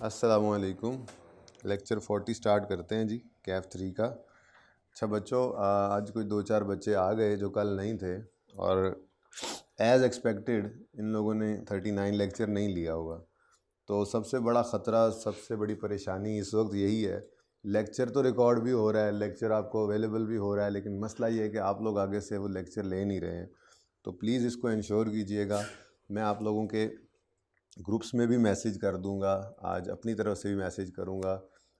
अस्सलामुअलैकुम। Lecture 40 start करते हैं जी, कैफ 3 का। अच्छा बच्चों, आज कोई 2-4 बच्चे आ गए जो कल नहीं थे, और एज़ एक्सपेक्टेड इन लोगों ने 39 लेक्चर नहीं लिया होगा। तो सबसे बड़ा ख़तरा, सबसे बड़ी परेशानी इस वक्त यही है, लेक्चर तो रिकॉर्ड भी हो रहा है, लेक्चर आपको अवेलेबल भी हो रहा है, लेकिन मसला ये है कि आप लोग आगे से वो लेक्चर ले नहीं रहे हैं। तो प्लीज़ इसको इंश्योर कीजिएगा। मैं आप लोगों के ग्रुप्स में भी मैसेज कर दूंगा, आज अपनी तरफ से भी मैसेज करूंगा।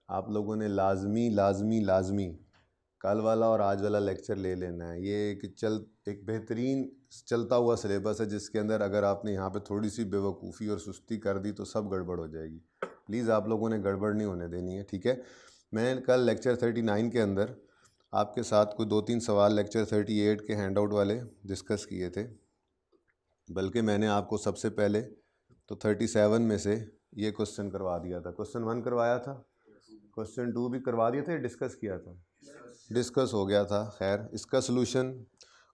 आप लोगों ने लाजमी लाजमी लाजमी कल वाला और आज वाला लेक्चर ले लेना है। ये एक बेहतरीन चलता हुआ सिलेबस है, जिसके अंदर अगर आपने यहाँ पे थोड़ी सी बेवकूफ़ी और सुस्ती कर दी तो सब गड़बड़ हो जाएगी। प्लीज़ आप लोगों ने गड़बड़ नहीं होने देनी है, ठीक है। मैं कल लेक्चर 39 के अंदर आपके साथ कोई 2-3 सवाल लेक्चर 38 के हैंड आउट वाले डिस्कस किए थे, बल्कि मैंने आपको सबसे पहले तो 37 में से ये क्वेश्चन करवा दिया था। क्वेश्चन 1 करवाया था, क्वेश्चन 2 भी करवा दिया था, डिस्कस किया था, डिस्कस हो गया था। खैर, इसका सलूशन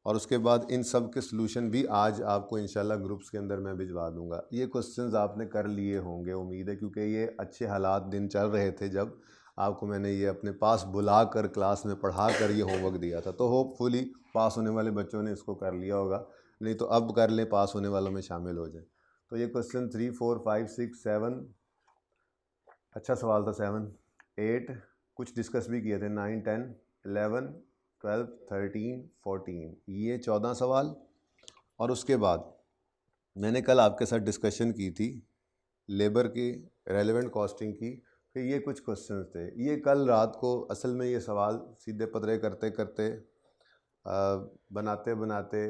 और उसके बाद इन सब के सलूशन भी आज आपको इंशाल्लाह ग्रुप्स के अंदर मैं भिजवा दूंगा। ये क्वेश्चंस आपने कर लिए होंगे उम्मीद है, क्योंकि ये अच्छे हालात दिन चल रहे थे जब आपको मैंने ये अपने पास बुला कर क्लास में पढ़ा कर ये होमवर्क दिया था। तो होपफुली पास होने वाले बच्चों ने इसको कर लिया होगा, नहीं तो अब कर लें, पास होने वालों में शामिल हो जाए। तो ये क्वेश्चन 3, 4, 5, 6, 7 अच्छा सवाल था। 7, 8 कुछ डिस्कस भी किए थे। 9, 10, 11, 12, 13, 14 ये 14 सवाल। और उसके बाद मैंने कल आपके साथ डिस्कशन की थी लेबर की रेलेवेंट कॉस्टिंग की, कि ये कुछ क्वेश्चंस थे। ये कल रात को असल में ये सवाल सीधे पतरे करते करते बनाते बनाते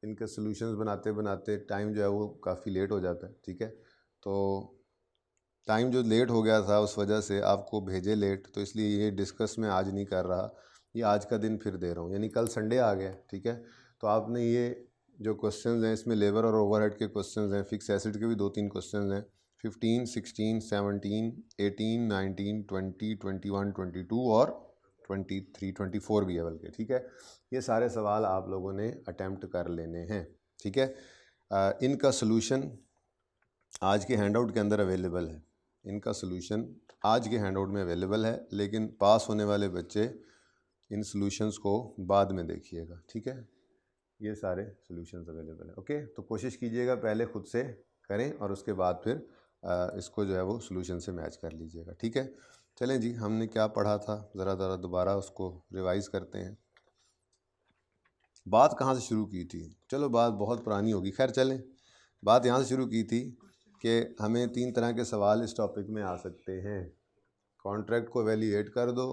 इनके सॉल्यूशंस बनाते बनाते टाइम जो है वो काफ़ी लेट हो जाता है, ठीक है। तो टाइम जो लेट हो गया था उस वजह से आपको भेजे लेट, तो इसलिए ये डिस्कस मैं आज नहीं कर रहा, ये आज का दिन फिर दे रहा हूँ, यानी कल संडे आ गया, ठीक है। तो आपने ये जो क्वेश्चंस हैं इसमें लेबर और ओवरहेड के क्वेश्चंस हैं, फिक्स एसिड के भी 2-3 क्वेश्चंस हैं, 15, 16, 17, 18, 19, 20, 21, 22 और 23, 24 भी है बल्कि, ठीक है। ये सारे सवाल आप लोगों ने अटैम्प्ट कर लेने हैं, ठीक है। इनका सलूशन आज के हैंडआउट के अंदर अवेलेबल है, इनका सलूशन आज के हैंडआउट में अवेलेबल है, लेकिन पास होने वाले बच्चे इन सॉल्यूशंस को बाद में देखिएगा, ठीक है। ये सारे सॉल्यूशंस अवेलेबल है, ओके। तो कोशिश कीजिएगा पहले खुद से करें और उसके बाद फिर इसको जो है वो सॉल्यूशन से मैच कर लीजिएगा, ठीक है। चलें जी, हमने क्या पढ़ा था ज़रा ज़रा दोबारा उसको रिवाइज़ करते हैं। बात कहाँ से शुरू की थी? चलो बात बहुत पुरानी होगी, खैर चलें। बात यहाँ से शुरू की थी कि हमें 3 तरह के सवाल इस टॉपिक में आ सकते हैं। कॉन्ट्रैक्ट को वैल्यूएट कर दो,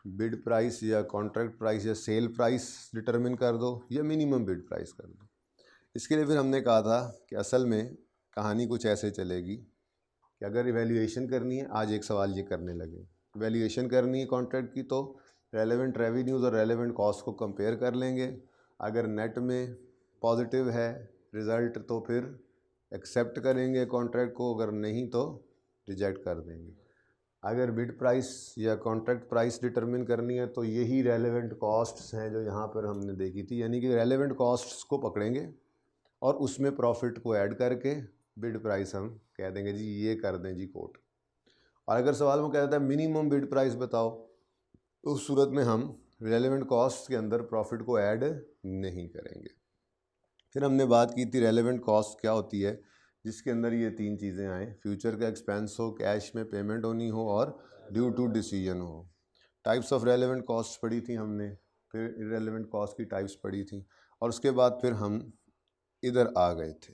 बिड प्राइस या कॉन्ट्रैक्ट प्राइस या सेल प्राइस डिटरमिन कर दो, या मिनिमम बिड प्राइस कर दो। इसके लिए फिर हमने कहा था कि असल में कहानी कुछ ऐसे चलेगी कि अगर इवैल्यूएशन करनी है, आज एक सवाल ये करने लगे, वैल्यूएशन करनी है कॉन्ट्रैक्ट की, तो रेलेवेंट रेवेन्यूज़ और रेलेवेंट कॉस्ट को कंपेयर कर लेंगे। अगर नेट में पॉजिटिव है रिज़ल्ट तो फिर एक्सेप्ट करेंगे कॉन्ट्रैक्ट को, अगर नहीं तो रिजेक्ट कर देंगे। अगर बिड प्राइस या कॉन्ट्रैक्ट प्राइस डिटरमिन करनी है तो यही रेलेवेंट कॉस्ट्स हैं जो यहाँ पर हमने देखी थी, यानी कि रेलेवेंट कॉस्ट्स को पकड़ेंगे और उसमें प्रॉफिट को ऐड करके बिड प्राइस हम कह देंगे जी, ये कर दें जी कोट। और अगर सवाल में कह देता है मिनिमम बिड प्राइस बताओ, तो उस सूरत में हम रेलेवेंट कॉस्ट के अंदर प्रॉफिट को ऐड नहीं करेंगे। फिर हमने बात की थी रेलेवेंट कॉस्ट क्या होती है, जिसके अंदर ये 3 चीज़ें आए, फ्यूचर का एक्सपेंस हो, कैश में पेमेंट होनी हो और ड्यू टू डिसीजन हो। टाइप्स ऑफ रेलेवेंट कॉस्ट पढ़ी थी हमने, फिर इरेलेवेंट कॉस्ट की टाइप्स पढ़ी थी, और उसके बाद फिर हम इधर आ गए थे।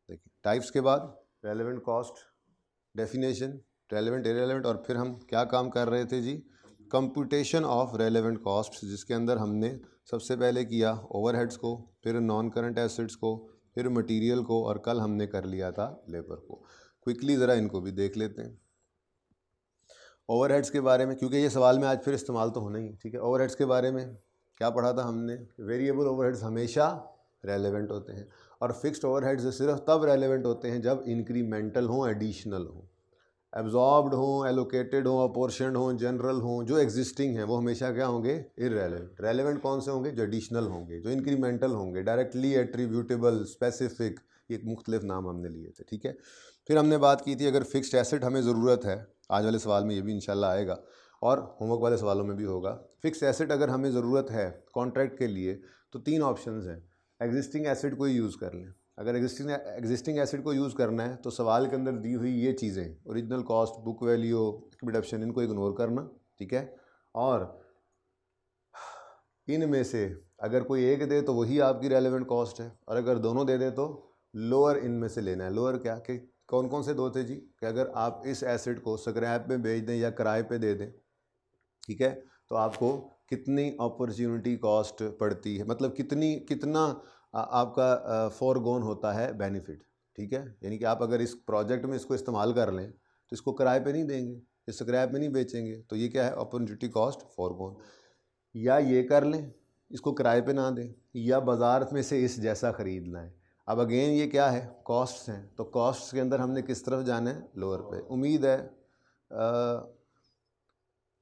देखिए टाइप्स के बाद relevant cost definition, relevant irrelevant, और फिर हम क्या काम कर रहे थे जी, कंप्यूटेशन ऑफ रेलेवेंट कॉस्ट, जिसके अंदर हमने सबसे पहले किया ओवरहेड्स को, फिर नॉन करंट एसेट्स को, फिर मटेरियल को, और कल हमने कर लिया था लेबर को। क्विकली ज़रा इनको भी देख लेते हैं। ओवरहेड्स के बारे में, क्योंकि ये सवाल में आज फिर इस्तेमाल तो होना ही, ठीक है। ओवरहेड्स के बारे में क्या पढ़ा था हमने, वेरिएबल ओवरहेड्स हमेशा रेलेवेंट होते हैं, और फिक्स्ड ओवरहेड्स सिर्फ तब रेलेवेंट होते हैं जब इंक्रीमेंटल हों, एडिशनल हों, एब्जॉर्ब्ड हों, एलोकेटेड हों, अपोर्शनड हों, जनरल हों। जो एग्जिस्टिंग हैं वो हमेशा क्या होंगे, इररेलेवेंट। रेलेवेंट कौन से होंगे, जो एडिशनल होंगे, जो इंक्रीमेंटल होंगे, डायरेक्टली एट्रीब्यूटेबल, स्पेसिफिक, ये मुख्तलिफ नाम हमने लिए थे, ठीक है। फिर हमने बात की थी अगर फिक्स्ड एसेट हमें ज़रूरत है, आज वाले सवाल में ये भी इंशाल्लाह आएगा और होमवर्क वाले सवालों में भी होगा। फिक्स एसेट अगर हमें ज़रूरत है कॉन्ट्रैक्ट के लिए तो 3 ऑप्शंस हैं। एग्जिस्टिंग एसेट को यूज़ कर लें। अगर एग्जिस्टिंग एसेट को यूज़ करना है तो सवाल के अंदर दी हुई ये चीज़ें, original cost, book value, equity option, इनको इग्नोर करना, ठीक है। और इनमें से अगर कोई एक दे तो वही आपकी रेलेवेंट कॉस्ट है, और अगर दोनों दे दे तो लोअर इनमें से लेना है। लोअर क्या कि कौन कौन से दो थे जी, कि अगर आप इस एसेट को स्क्रैप में बेच दें या किराए पे दे दें, ठीक है, तो आपको कितनी अपॉर्चुनिटी कॉस्ट पड़ती है, मतलब कितना आपका फॉरगोन होता है बेनिफिट, ठीक है। यानी कि आप अगर इस प्रोजेक्ट में इसको इस्तेमाल कर लें तो इसको किराए पे नहीं देंगे, इस स्क्रैप में नहीं बेचेंगे, तो ये क्या है, अपॉर्चुनिटी कॉस्ट फॉरगोन। या ये कर लें, इसको किराए पे ना दें, या बाज़ार में से इस जैसा ख़रीदना है। अब अगेन ये क्या है, कॉस्ट्स हैं, तो कॉस्ट्स के अंदर हमने किस तरफ जाना है, लोअर पे। उम्मीद है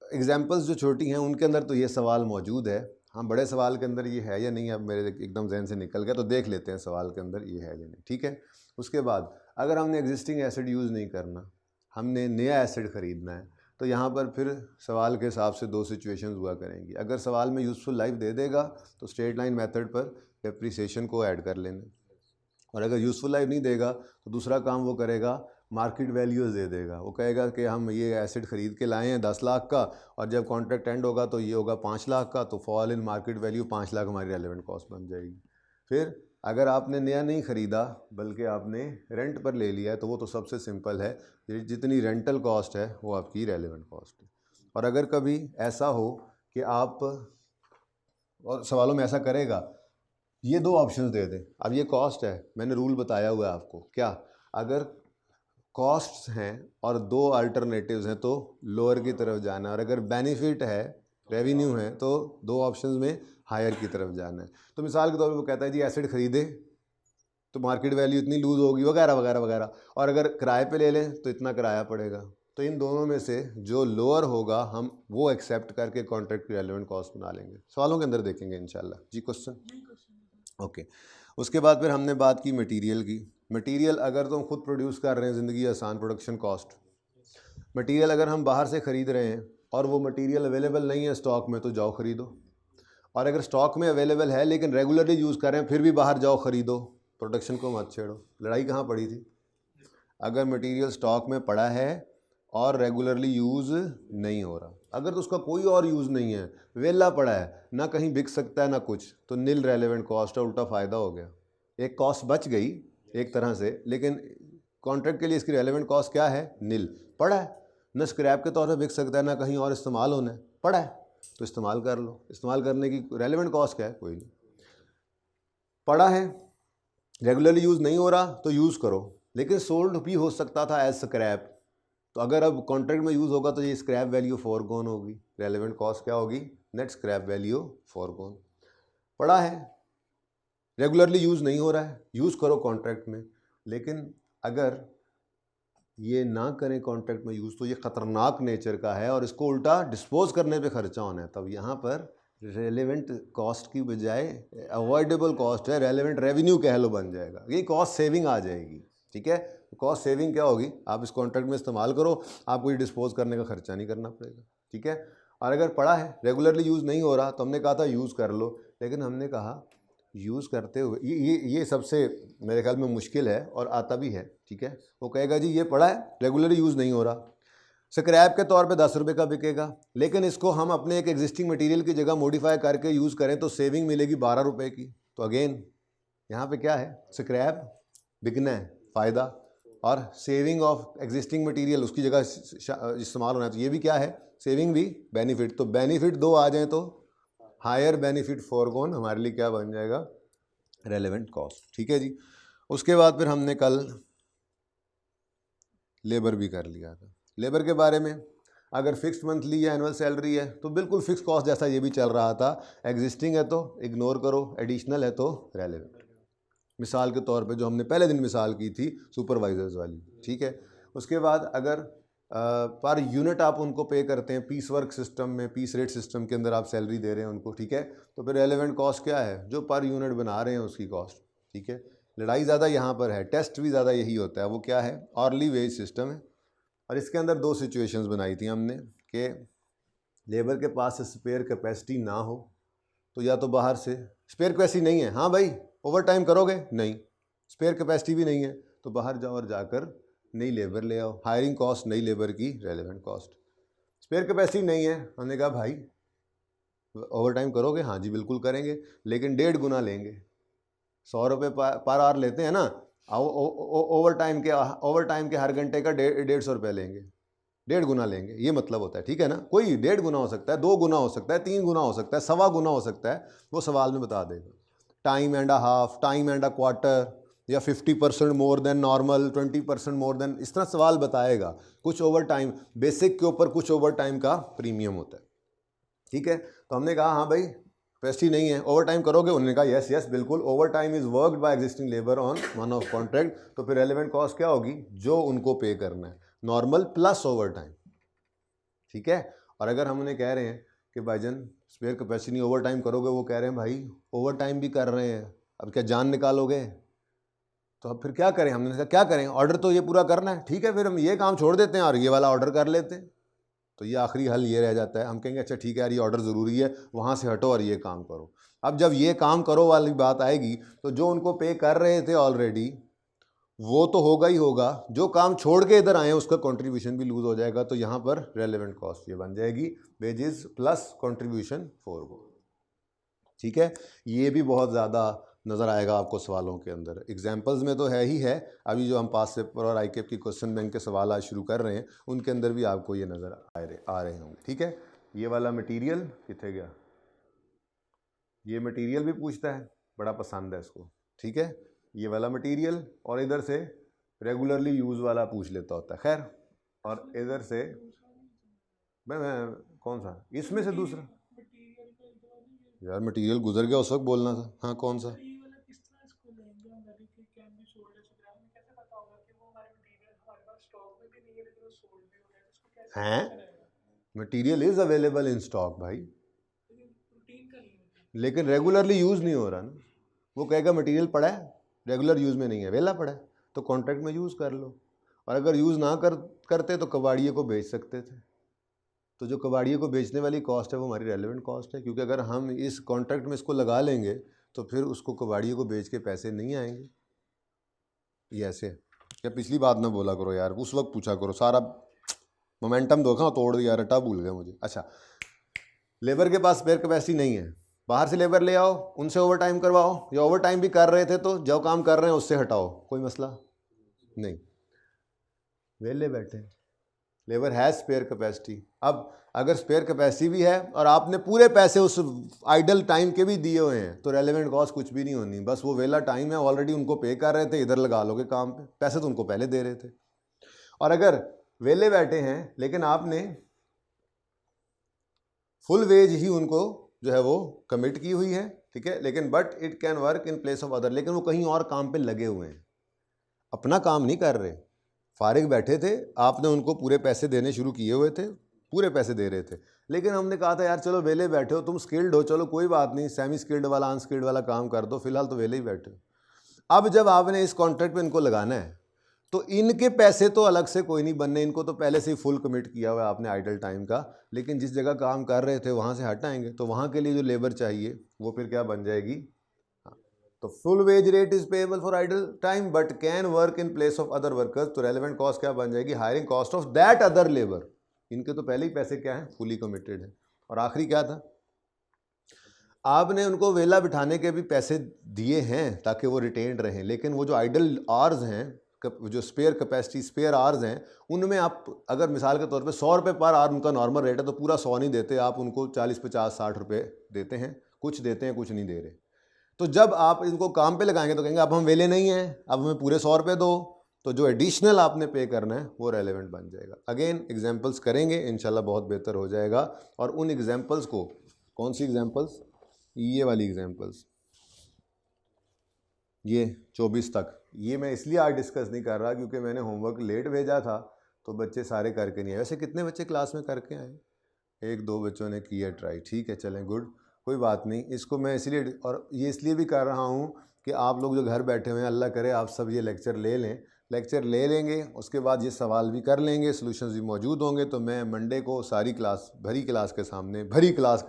एग्जांपल्स जो छोटी हैं उनके अंदर तो ये सवाल मौजूद है। हाँ, बड़े सवाल के अंदर ये है या नहीं, अब मेरे एकदम जहन से निकल गया, तो देख लेते हैं सवाल के अंदर ये है या नहीं, ठीक है। उसके बाद अगर हमने एग्जिस्टिंग एसेट यूज़ नहीं करना, हमने नया एसेट ख़रीदना है, तो यहाँ पर फिर सवाल के हिसाब से 2 सिचुएशंस हुआ करेंगी। अगर सवाल में यूज़फुल लाइफ दे देगा तो स्ट्रेट लाइन मेथड पर डेप्रिसिएशन को ऐड कर लेना, और अगर यूज़फुल लाइफ नहीं देगा तो दूसरा काम वो करेगा, मार्केट वैल्यूज़ दे देगा। वो कहेगा कि हम ये एसेट ख़रीद के लाए हैं 10 लाख का, और जब कॉन्ट्रैक्ट एंड होगा तो ये होगा 5 लाख का, तो fall in market value 5 lakh हमारी रेलेवेंट कॉस्ट बन जाएगी। फिर अगर आपने नया नहीं ख़रीदा बल्कि आपने रेंट पर ले लिया है, तो वो तो सबसे सिंपल है, जितनी रेंटल कॉस्ट है वो आपकी रेलेवेंट कॉस्ट है। और अगर कभी ऐसा हो कि आप, और सवालों में ऐसा करेगा, ये 2 ऑप्शंस दे दें, अब ये कॉस्ट है, मैंने रूल बताया हुआ है आपको, क्या अगर कॉस्ट्स हैं और 2 अल्टरनेटिव्स हैं तो लोअर की तरफ जाना है, और अगर बेनिफिट है, रेवेन्यू है, तो 2 ऑप्शंस में हायर की तरफ जाना है। तो मिसाल के तौर पे वो कहता है जी एसेट खरीदे तो मार्केट वैल्यू इतनी लूज़ होगी वगैरह वगैरह वगैरह, और अगर किराए पे ले लें तो इतना किराया पड़ेगा। तो इन दोनों में से जो लोअर होगा हम वो एक्सेप्ट करके कॉन्ट्रैक्ट की रेलेवेंट कॉस्ट बना लेंगे। सवालों के अंदर देखेंगे इंशाल्लाह जी। Question okay. उसके बाद फिर हमने बात की मटेरियल की। मटेरियल अगर तो हम खुद प्रोड्यूस कर रहे हैं, ज़िंदगी आसान, प्रोडक्शन कॉस्ट। मटेरियल अगर हम बाहर से ख़रीद रहे हैं और वो मटेरियल अवेलेबल नहीं है स्टॉक में, तो जाओ ख़रीदो। और अगर स्टॉक में अवेलेबल है लेकिन रेगुलरली यूज़ कर रहे हैं, फिर भी बाहर जाओ ख़रीदो, प्रोडक्शन को मत छेड़ो। लड़ाई कहाँ पड़ी थी? अगर मटेरियल स्टॉक में पड़ा है और रेगुलरली यूज़ नहीं हो रहा, अगर तो उसका कोई और यूज़ नहीं है, वेला पड़ा है, ना कहीं बिक सकता है ना कुछ, तो नील रेलेवेंट कॉस्ट है, उल्टा फ़ायदा हो गया। एक कॉस्ट बच गई एक तरह से, लेकिन कॉन्ट्रैक्ट के लिए इसकी रेलेवेंट कॉस्ट क्या है? नील। पड़ा है, न स्क्रैप के तौर पर बिक सकता है ना कहीं और इस्तेमाल होना है, पड़ा है तो इस्तेमाल कर लो। इस्तेमाल करने की रेलेवेंट कॉस्ट क्या है? कोई नहीं। पड़ा है, रेगुलरली यूज़ नहीं हो रहा तो यूज़ करो, लेकिन सोल्ड भी हो सकता था एज स्क्रैप, तो अगर अब कॉन्ट्रैक्ट में यूज़ होगा तो ये स्क्रैप वैल्यू फॉरगोन होगी, रेलेवेंट कॉस्ट क्या होगी? Net scrap value forgone. पड़ा है, रेगुलरली यूज़ नहीं हो रहा है, यूज़ करो कॉन्ट्रैक्ट में, लेकिन अगर ये ना करें कॉन्ट्रैक्ट में यूज़ तो ये ख़तरनाक नेचर का है और इसको उल्टा डिस्पोज करने पे खर्चा होना है। तब यहाँ पर रेलेवेंट कॉस्ट की बजाय अवॉइडेबल कॉस्ट है, रेलेवेंट रेवेन्यू कह लो बन जाएगा, ये कॉस्ट सेविंग आ जाएगी, ठीक है। कॉस्ट सेविंग क्या होगी? आप इस कॉन्ट्रैक्ट में इस्तेमाल करो, आपको ये डिस्पोज करने का खर्चा नहीं करना पड़ेगा, ठीक है। और अगर पड़ा है, रेगुलरली यूज़ नहीं हो रहा, तो हमने कहा था यूज़ कर लो, लेकिन हमने कहा यूज़ करते हुए ये सबसे मेरे ख्याल में मुश्किल है और आता भी है, ठीक है। वो कहेगा जी ये पड़ा है, रेगुलरली यूज़ नहीं हो रहा, स्क्रैप के तौर पे 10 रुपये का बिकेगा, लेकिन इसको हम अपने एक एग्जिस्टिंग मटेरियल की जगह मॉडिफाई करके यूज़ करें तो सेविंग मिलेगी 12 रुपये की। तो अगेन यहाँ पे क्या है? स्क्रैप बिकना है, फ़ायदा, और सेविंग ऑफ एग्जिस्टिंग मटेरियल उसकी जगह इस्तेमाल होना है, तो ये भी क्या है? सेविंग भी, बेनिफिट। तो बेनिफिट 2 आ जाएँ तो हायर बेनिफिट फॉरगोन हमारे लिए क्या बन जाएगा? रेलेवेंट कॉस्ट, ठीक है जी। उसके बाद फिर हमने कल लेबर भी कर लिया था। लेबर के बारे में, अगर फिक्स्ड मंथली या एनुअल सैलरी है तो बिल्कुल फिक्स कॉस्ट जैसा ये भी चल रहा था, एग्जिस्टिंग है तो इग्नोर करो, एडिशनल है तो रेलेवेंट। मिसाल के तौर पे जो हमने पहले दिन मिसाल की थी सुपरवाइजर्स वाली, ठीक है। उसके बाद अगर पर यूनिट आप उनको पे करते हैं, पीस वर्क सिस्टम में, पीस रेट सिस्टम के अंदर आप सैलरी दे रहे हैं उनको, ठीक है, तो फिर रेलेवेंट कॉस्ट क्या है? जो पर यूनिट बना रहे हैं उसकी कॉस्ट, ठीक है। लड़ाई ज़्यादा यहाँ पर है, टेस्ट भी ज़्यादा यही होता है। वो क्या है, ऑर्ली वेज सिस्टम है। और इसके अंदर दो सिचुएशंस बनाई थी हमने कि लेबर के पास स्पेयर कैपेसिटी ना हो तो या तो बाहर से, स्पेयर कैपेसिटी नहीं है, हाँ भाई ओवर टाइम करोगे, नहीं, स्पेयर कैपेसिटी भी नहीं है, तो बाहर जाओ और जाकर नई लेबर ले आओ। हायरिंग कॉस्ट नई लेबर की रेलेवेंट कॉस्ट। स्पेयर कैपेसिटी नहीं है, हमने कहा भाई ओवर टाइम करोगे, हाँ जी बिल्कुल करेंगे, लेकिन 1.5 गुना लेंगे। 100 रुपये पर आवर लेते हैं ना, ओवर टाइम के हर घंटे का 150 रुपये लेंगे, 1.5 गुना लेंगे, ये मतलब होता है। ठीक है ना, कोई 1.5 गुना हो सकता है, 2 गुना हो सकता है, 3 गुना हो सकता है, 1.25 गुना हो सकता है, वो सवाल में बता देगा। Time and a half, time and a quarter, या 50% more than normal, 20% more than, इस तरह सवाल बताएगा। कुछ ओवर टाइम, बेसिक के ऊपर कुछ ओवर टाइम का प्रीमियम होता है। ठीक है, तो हमने कहा हाँ भाई कैपेसिटी नहीं है, ओवर टाइम करोगे, उन्होंने कहा यस यस बिल्कुल, overtime is worked by existing labour on one off contract, तो फिर रेलेवेंट कॉस्ट क्या होगी, जो उनको पे करना है, नॉर्मल प्लस ओवर टाइम। ठीक है, और अगर हम उन्हें कह रहे हैं कि भाईजान स्पेयर कैपेसिटी नहीं, ओवर टाइम करोगे, वो कह रहे हैं भाई ओवर टाइम भी कर रहे हैं, अब क्या जान निकालोगे, तो अब फिर क्या करें। हमने कहा क्या करें, ऑर्डर तो ये पूरा करना है, ठीक है फिर हम ये काम छोड़ देते हैं और ये वाला ऑर्डर कर लेते हैं। तो ये आखिरी हल ये रह जाता है, हम कहेंगे अच्छा ठीक है यार ये ऑर्डर ज़रूरी है, वहाँ से हटो और ये काम करो। अब जब ये काम करो वाली बात आएगी तो जो उनको पे कर रहे थे ऑलरेडी वो तो होगा ही होगा, जो काम छोड़ के इधर आए उसका कंट्रीब्यूशन भी लूज हो जाएगा। तो यहाँ पर रेलेवेंट कॉस्ट ये बन जाएगी वेजेस प्लस कंट्रीब्यूशन फोरगो। ठीक है, ये भी बहुत ज़्यादा नज़र आएगा आपको सवालों के अंदर। एग्जाम्पल्स में तो है ही है, अभी जो हम पास पेपर और आईकेप की क्वेश्चन बैंक के सवाल आज शुरू कर रहे हैं उनके अंदर भी आपको ये नज़र आ रहे होंगे। ठीक है, ये वाला मटेरियल कितने गया, ये मटेरियल भी पूछता है, बड़ा पसंद है इसको। ठीक है, ये वाला मटेरियल, और इधर से रेगुलरली यूज़ वाला पूछ लेता होता है। खैर, और इधर से मैं कौन सा, इसमें से दूसरा यार मटेरियल गुजर गया, उस वक्त बोलना था। हाँ कौन सा, हैं material is available in stock भाई, लेकिन रेगुलरली यूज़ नहीं हो रहा ना। वो कहेगा मटेरियल पड़ा है, रेगुलर यूज़ में नहीं है, वेला पड़ा है, तो कॉन्ट्रैक्ट में यूज़ कर लो। और अगर यूज़ ना करते तो कबाड़िए को बेच सकते थे। तो जो कबाड़िए को बेचने वाली कॉस्ट है वो हमारी रेलेवेंट कॉस्ट है, क्योंकि अगर हम इस कॉन्ट्रैक्ट में इसको लगा लेंगे तो फिर उसको कबाड़िए को बेच के पैसे नहीं आएंगे। ये ऐसे क्या, पिछली बात ना बोला करो यार, उस वक्त पूछा करो, सारा मोमेंटम धोखा तोड़ दिया, रटा भूल गया मुझे। अच्छा, लेबर के पास स्पेयर कैपेसिटी नहीं है, बाहर से लेबर ले आओ, उनसे ओवर टाइम करवाओ, या ओवर टाइम भी कर रहे थे तो जो काम कर रहे हैं उससे हटाओ, कोई मसला नहीं, वेले बैठे, लेबर हैज़ स्पेयर कैपेसिटी। अब अगर स्पेयर कैपेसिटी भी है और आपने पूरे पैसे उस आइडल टाइम के भी दिए हुए हैं तो रेलेवेंट कॉस्ट कुछ भी नहीं होनी, बस वो वेला टाइम है, ऑलरेडी उनको पे कर रहे थे, इधर लगा लोगे काम पे, पैसे तो उनको पहले दे रहे थे। और अगर वेले बैठे हैं लेकिन आपने फुल वेज ही उनको जो है वो कमिट की हुई है, ठीक है, लेकिन but it can work in place of other, लेकिन वो कहीं और काम पे लगे हुए हैं, अपना काम नहीं कर रहे, फारिग बैठे थे, आपने उनको पूरे पैसे देने शुरू किए हुए थे, पूरे पैसे दे रहे थे, लेकिन हमने कहा था यार चलो वेले बैठे हो, तुम स्किल्ड हो, चलो कोई बात नहीं, सेमी स्किल्ड वाला अनस्किल्ड वाला काम कर दो, फिलहाल तो वेले ही बैठे हो। अब जब आपने इस कॉन्ट्रैक्ट पे इनको लगाना है तो इनके पैसे तो अलग से कोई नहीं बनने, इनको तो पहले से ही फुल कमिट किया हुआ है आपने आइडल टाइम का, लेकिन जिस जगह काम कर रहे थे वहाँ से हटाएंगे तो वहाँ के लिए जो लेबर चाहिए वो फिर क्या बन जाएगी, तो full wage rate is payable for idle time but can work in place of other workers, तो रेलेवेंट कॉस्ट क्या बन जाएगी, hiring cost of that other labour. इनके तो पहले ही पैसे क्या हैं, फुली कमिटेड है। और आखिरी क्या था, आपने उनको वेला बिठाने के भी पैसे दिए हैं ताकि वो रिटेन्ड रहें, लेकिन वो जो आइडल आवर्स हैं, जो स्पेयर कैपेसिटी स्पेयर आवर्स हैं, उनमें आप अगर मिसाल के तौर पे 100 रुपये पर आवर उनका नॉर्मल रेट है तो पूरा 100 नहीं देते, आप उनको 40 50 60 रुपये देते हैं, कुछ देते हैं कुछ नहीं दे रहे। तो जब आप इनको काम पे लगाएंगे तो कहेंगे अब हम वेले नहीं हैं, अब हमें पूरे 100 रुपये दो, तो जो एडिशनल आपने पे करना है वो रेलेवेंट बन जाएगा। अगेन एग्जाम्पल्स करेंगे इंशाल्लाह, बहुत बेहतर हो जाएगा। और उन एग्जाम्पल्स को, कौन सी एग्जाम्पल्स, ये वाली एग्जाम्पल्स, ये 24 तक, ये मैं इसलिए आज डिस्कस नहीं कर रहा क्योंकि मैंने होमवर्क लेट भेजा था तो बच्चे सारे करके नहीं आए। वैसे कितने बच्चे क्लास में करके आए, 1-2 बच्चों ने किया ट्राई, ठीक है चलें गुड, कोई बात नहीं। इसको मैं इसलिए, और ये इसलिए भी कर रहा हूँ कि आप लोग जो घर बैठे हुए हैं, अल्लाह करे आप सब ये लेक्चर ले लें, लेक्चर ले लेंगे, उसके बाद ये सवाल भी कर लेंगे, सॉल्यूशंस भी मौजूद होंगे, तो मैं मंडे को सारी क्लास भरी क्लास के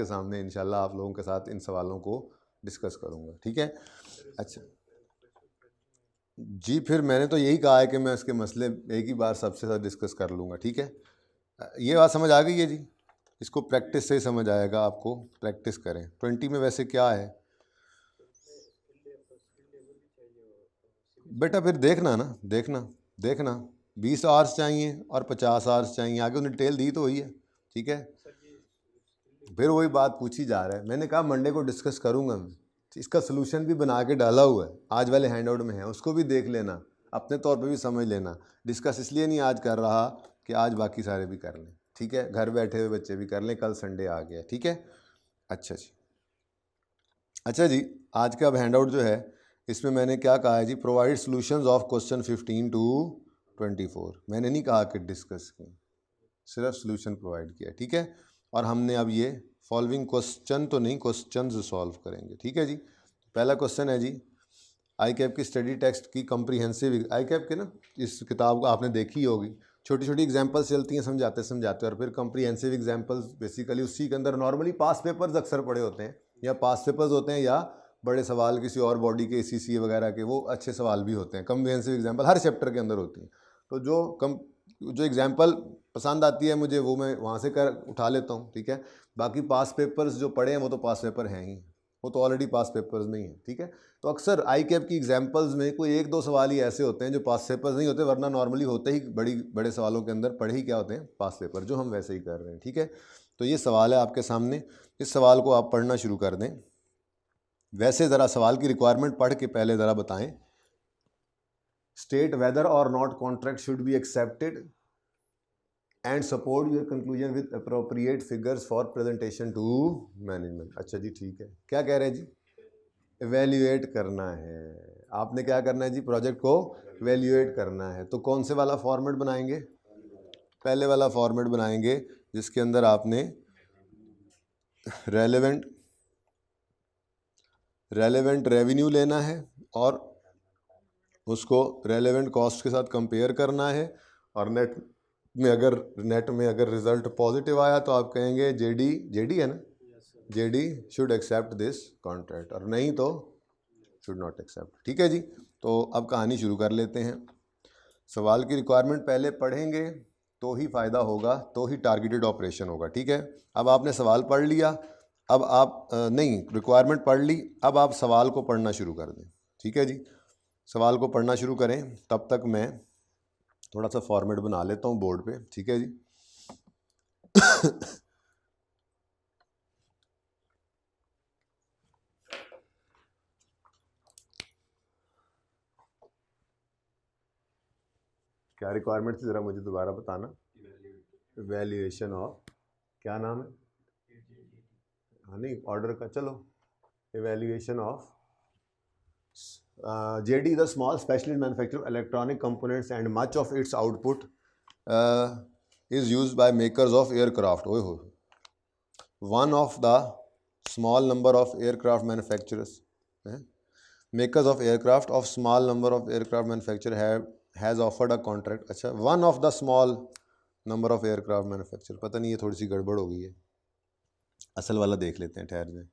सामने इंशाल्लाह आप लोगों के साथ इन सवालों को डिस्कस करूँगा। ठीक है, अच्छा जी, फिर मैंने तो यही कहा है कि मैं इसके मसले एक ही बार सबसे साथ डिस्कस कर लूँगा। ठीक है, ये बात समझ आ गई है जी, इसको प्रैक्टिस से ही समझ आएगा, आपको प्रैक्टिस करें। 20 में वैसे क्या है बेटा, फिर देखना ना, देखना 20 आवर्स चाहिए और 50 आवर्स चाहिए, आगे उन्हें डिटेल दी तो हुई है। ठीक है, फिर वही बात पूछी जा रहा है, मैंने कहा मंडे को डिस्कस करूँगा मैं, इसका सोल्यूशन भी बना के डाला हुआ है, आज वाले हैंडआउट में है, उसको भी देख लेना, अपने तौर पे भी समझ लेना। डिस्कस इसलिए नहीं आज कर रहा कि आज बाकी सारे भी कर लें। ठीक है, घर बैठे हुए बच्चे भी कर लें, कल संडे आ गया। ठीक है, अच्छा जी, आज का अब हैंडआउट जो है इसमें मैंने क्या कहा है जी, provide solutions of question 15 to 24। मैंने नहीं कहा कि डिस्कस की, सिर्फ सॉल्यूशन प्रोवाइड किया। ठीक है, और हमने अब ये फॉलोइंग क्वेश्चन तो नहीं, क्वेश्चंस सॉल्व करेंगे। ठीक है जी, पहला क्वेश्चन है जी, आई कैप की स्टडी टेक्स्ट की कम्प्रीहेंसिव, आई कैप के ना इस किताब को आपने देखी होगी, छोटी छोटी एग्जांपल्स चलती हैं समझाते और फिर कम्प्रीहेंसिव एग्जांपल्स, बेसिकली उसी के अंदर नॉर्मली पास पेपर्स अक्सर पड़े होते हैं, या पास पेपर्स होते हैं, या बड़े सवाल किसी और बॉडी के ACCA वगैरह के, वो अच्छे सवाल भी होते हैं। कम्प्रीहेंसिव एग्जाम्पल हर चैप्टर के अंदर होती हैं, तो जो एग्जाम्पल पसंद आती है मुझे वो मैं वहाँ से उठा लेता हूँ। ठीक है, बाकी पास पेपर्स जो पढ़े हैं वो तो पास पेपर हैं ही, वो तो ऑलरेडी पास पेपर्स में ही है। ठीक है, तो अक्सर आई कैप की एग्जाम्पल्स में कोई एक दो सवाल ही ऐसे होते हैं जो पास पेपर्स नहीं होते, वरना नॉर्मली होते ही बड़े सवालों के अंदर पढ़े ही क्या होते हैं, पास पेपर, जो हम वैसे ही कर रहे हैं। ठीक है, तो ये सवाल है आपके सामने, इस सवाल को आप पढ़ना शुरू कर दें। वैसे ज़रा सवाल की रिक्वायरमेंट पढ़ के पहले ज़रा बताएं, स्टेट वेदर और not contract should be accepted and support your conclusion with appropriate figures for presentation to management. अच्छा जी, ठीक है, क्या कह रहे हैं जी, इवेल्युएट करना है, आपने क्या करना है जी, प्रोजेक्ट को इवेल्युएट करना है। तो कौन से वाला फॉर्मेट बनाएंगे, पहले वाला फॉर्मेट बनाएंगे जिसके अंदर आपने रेलेवेंट रेवेन्यू लेना है और उसको रेलेवेंट कॉस्ट के साथ कंपेयर करना है, और नेट में अगर रिजल्ट पॉजिटिव आया तो आप कहेंगे जेडी है ना, JD should accept this contract, और नहीं तो शुड नॉट एक्सेप्ट। ठीक है जी, तो अब कहानी शुरू कर लेते हैं। सवाल की रिक्वायरमेंट पहले पढ़ेंगे तो ही फ़ायदा होगा, तो ही टारगेटेड ऑपरेशन होगा। ठीक है, अब आपने सवाल पढ़ लिया, अब आप रिक्वायरमेंट पढ़ ली, अब आप सवाल को पढ़ना शुरू कर दें। ठीक है जी, सवाल को पढ़ना शुरू करें, तब तक मैं थोड़ा सा फॉर्मेट बना लेता हूँ बोर्ड पे। ठीक है जी क्या रिक्वायरमेंट थी, ज़रा मुझे दोबारा बताना। वैल्यूएशन ऑफ, क्या नाम है, हाँ नहीं ऑर्डर का, चलो evaluation of JD is a small specialist manufacturer of electronic components and much of its output is used by makers of aircraft. One of the small number of aircraft manufacturers, makers of aircraft of small number of aircraft manufacturer has offered a contract. अच्छा, one of the small number of aircraft manufacturer, पता नहीं ये थोड़ी सी गड़बड़ हो गई है, असल वाला देख लेते हैं, ठहर जाए।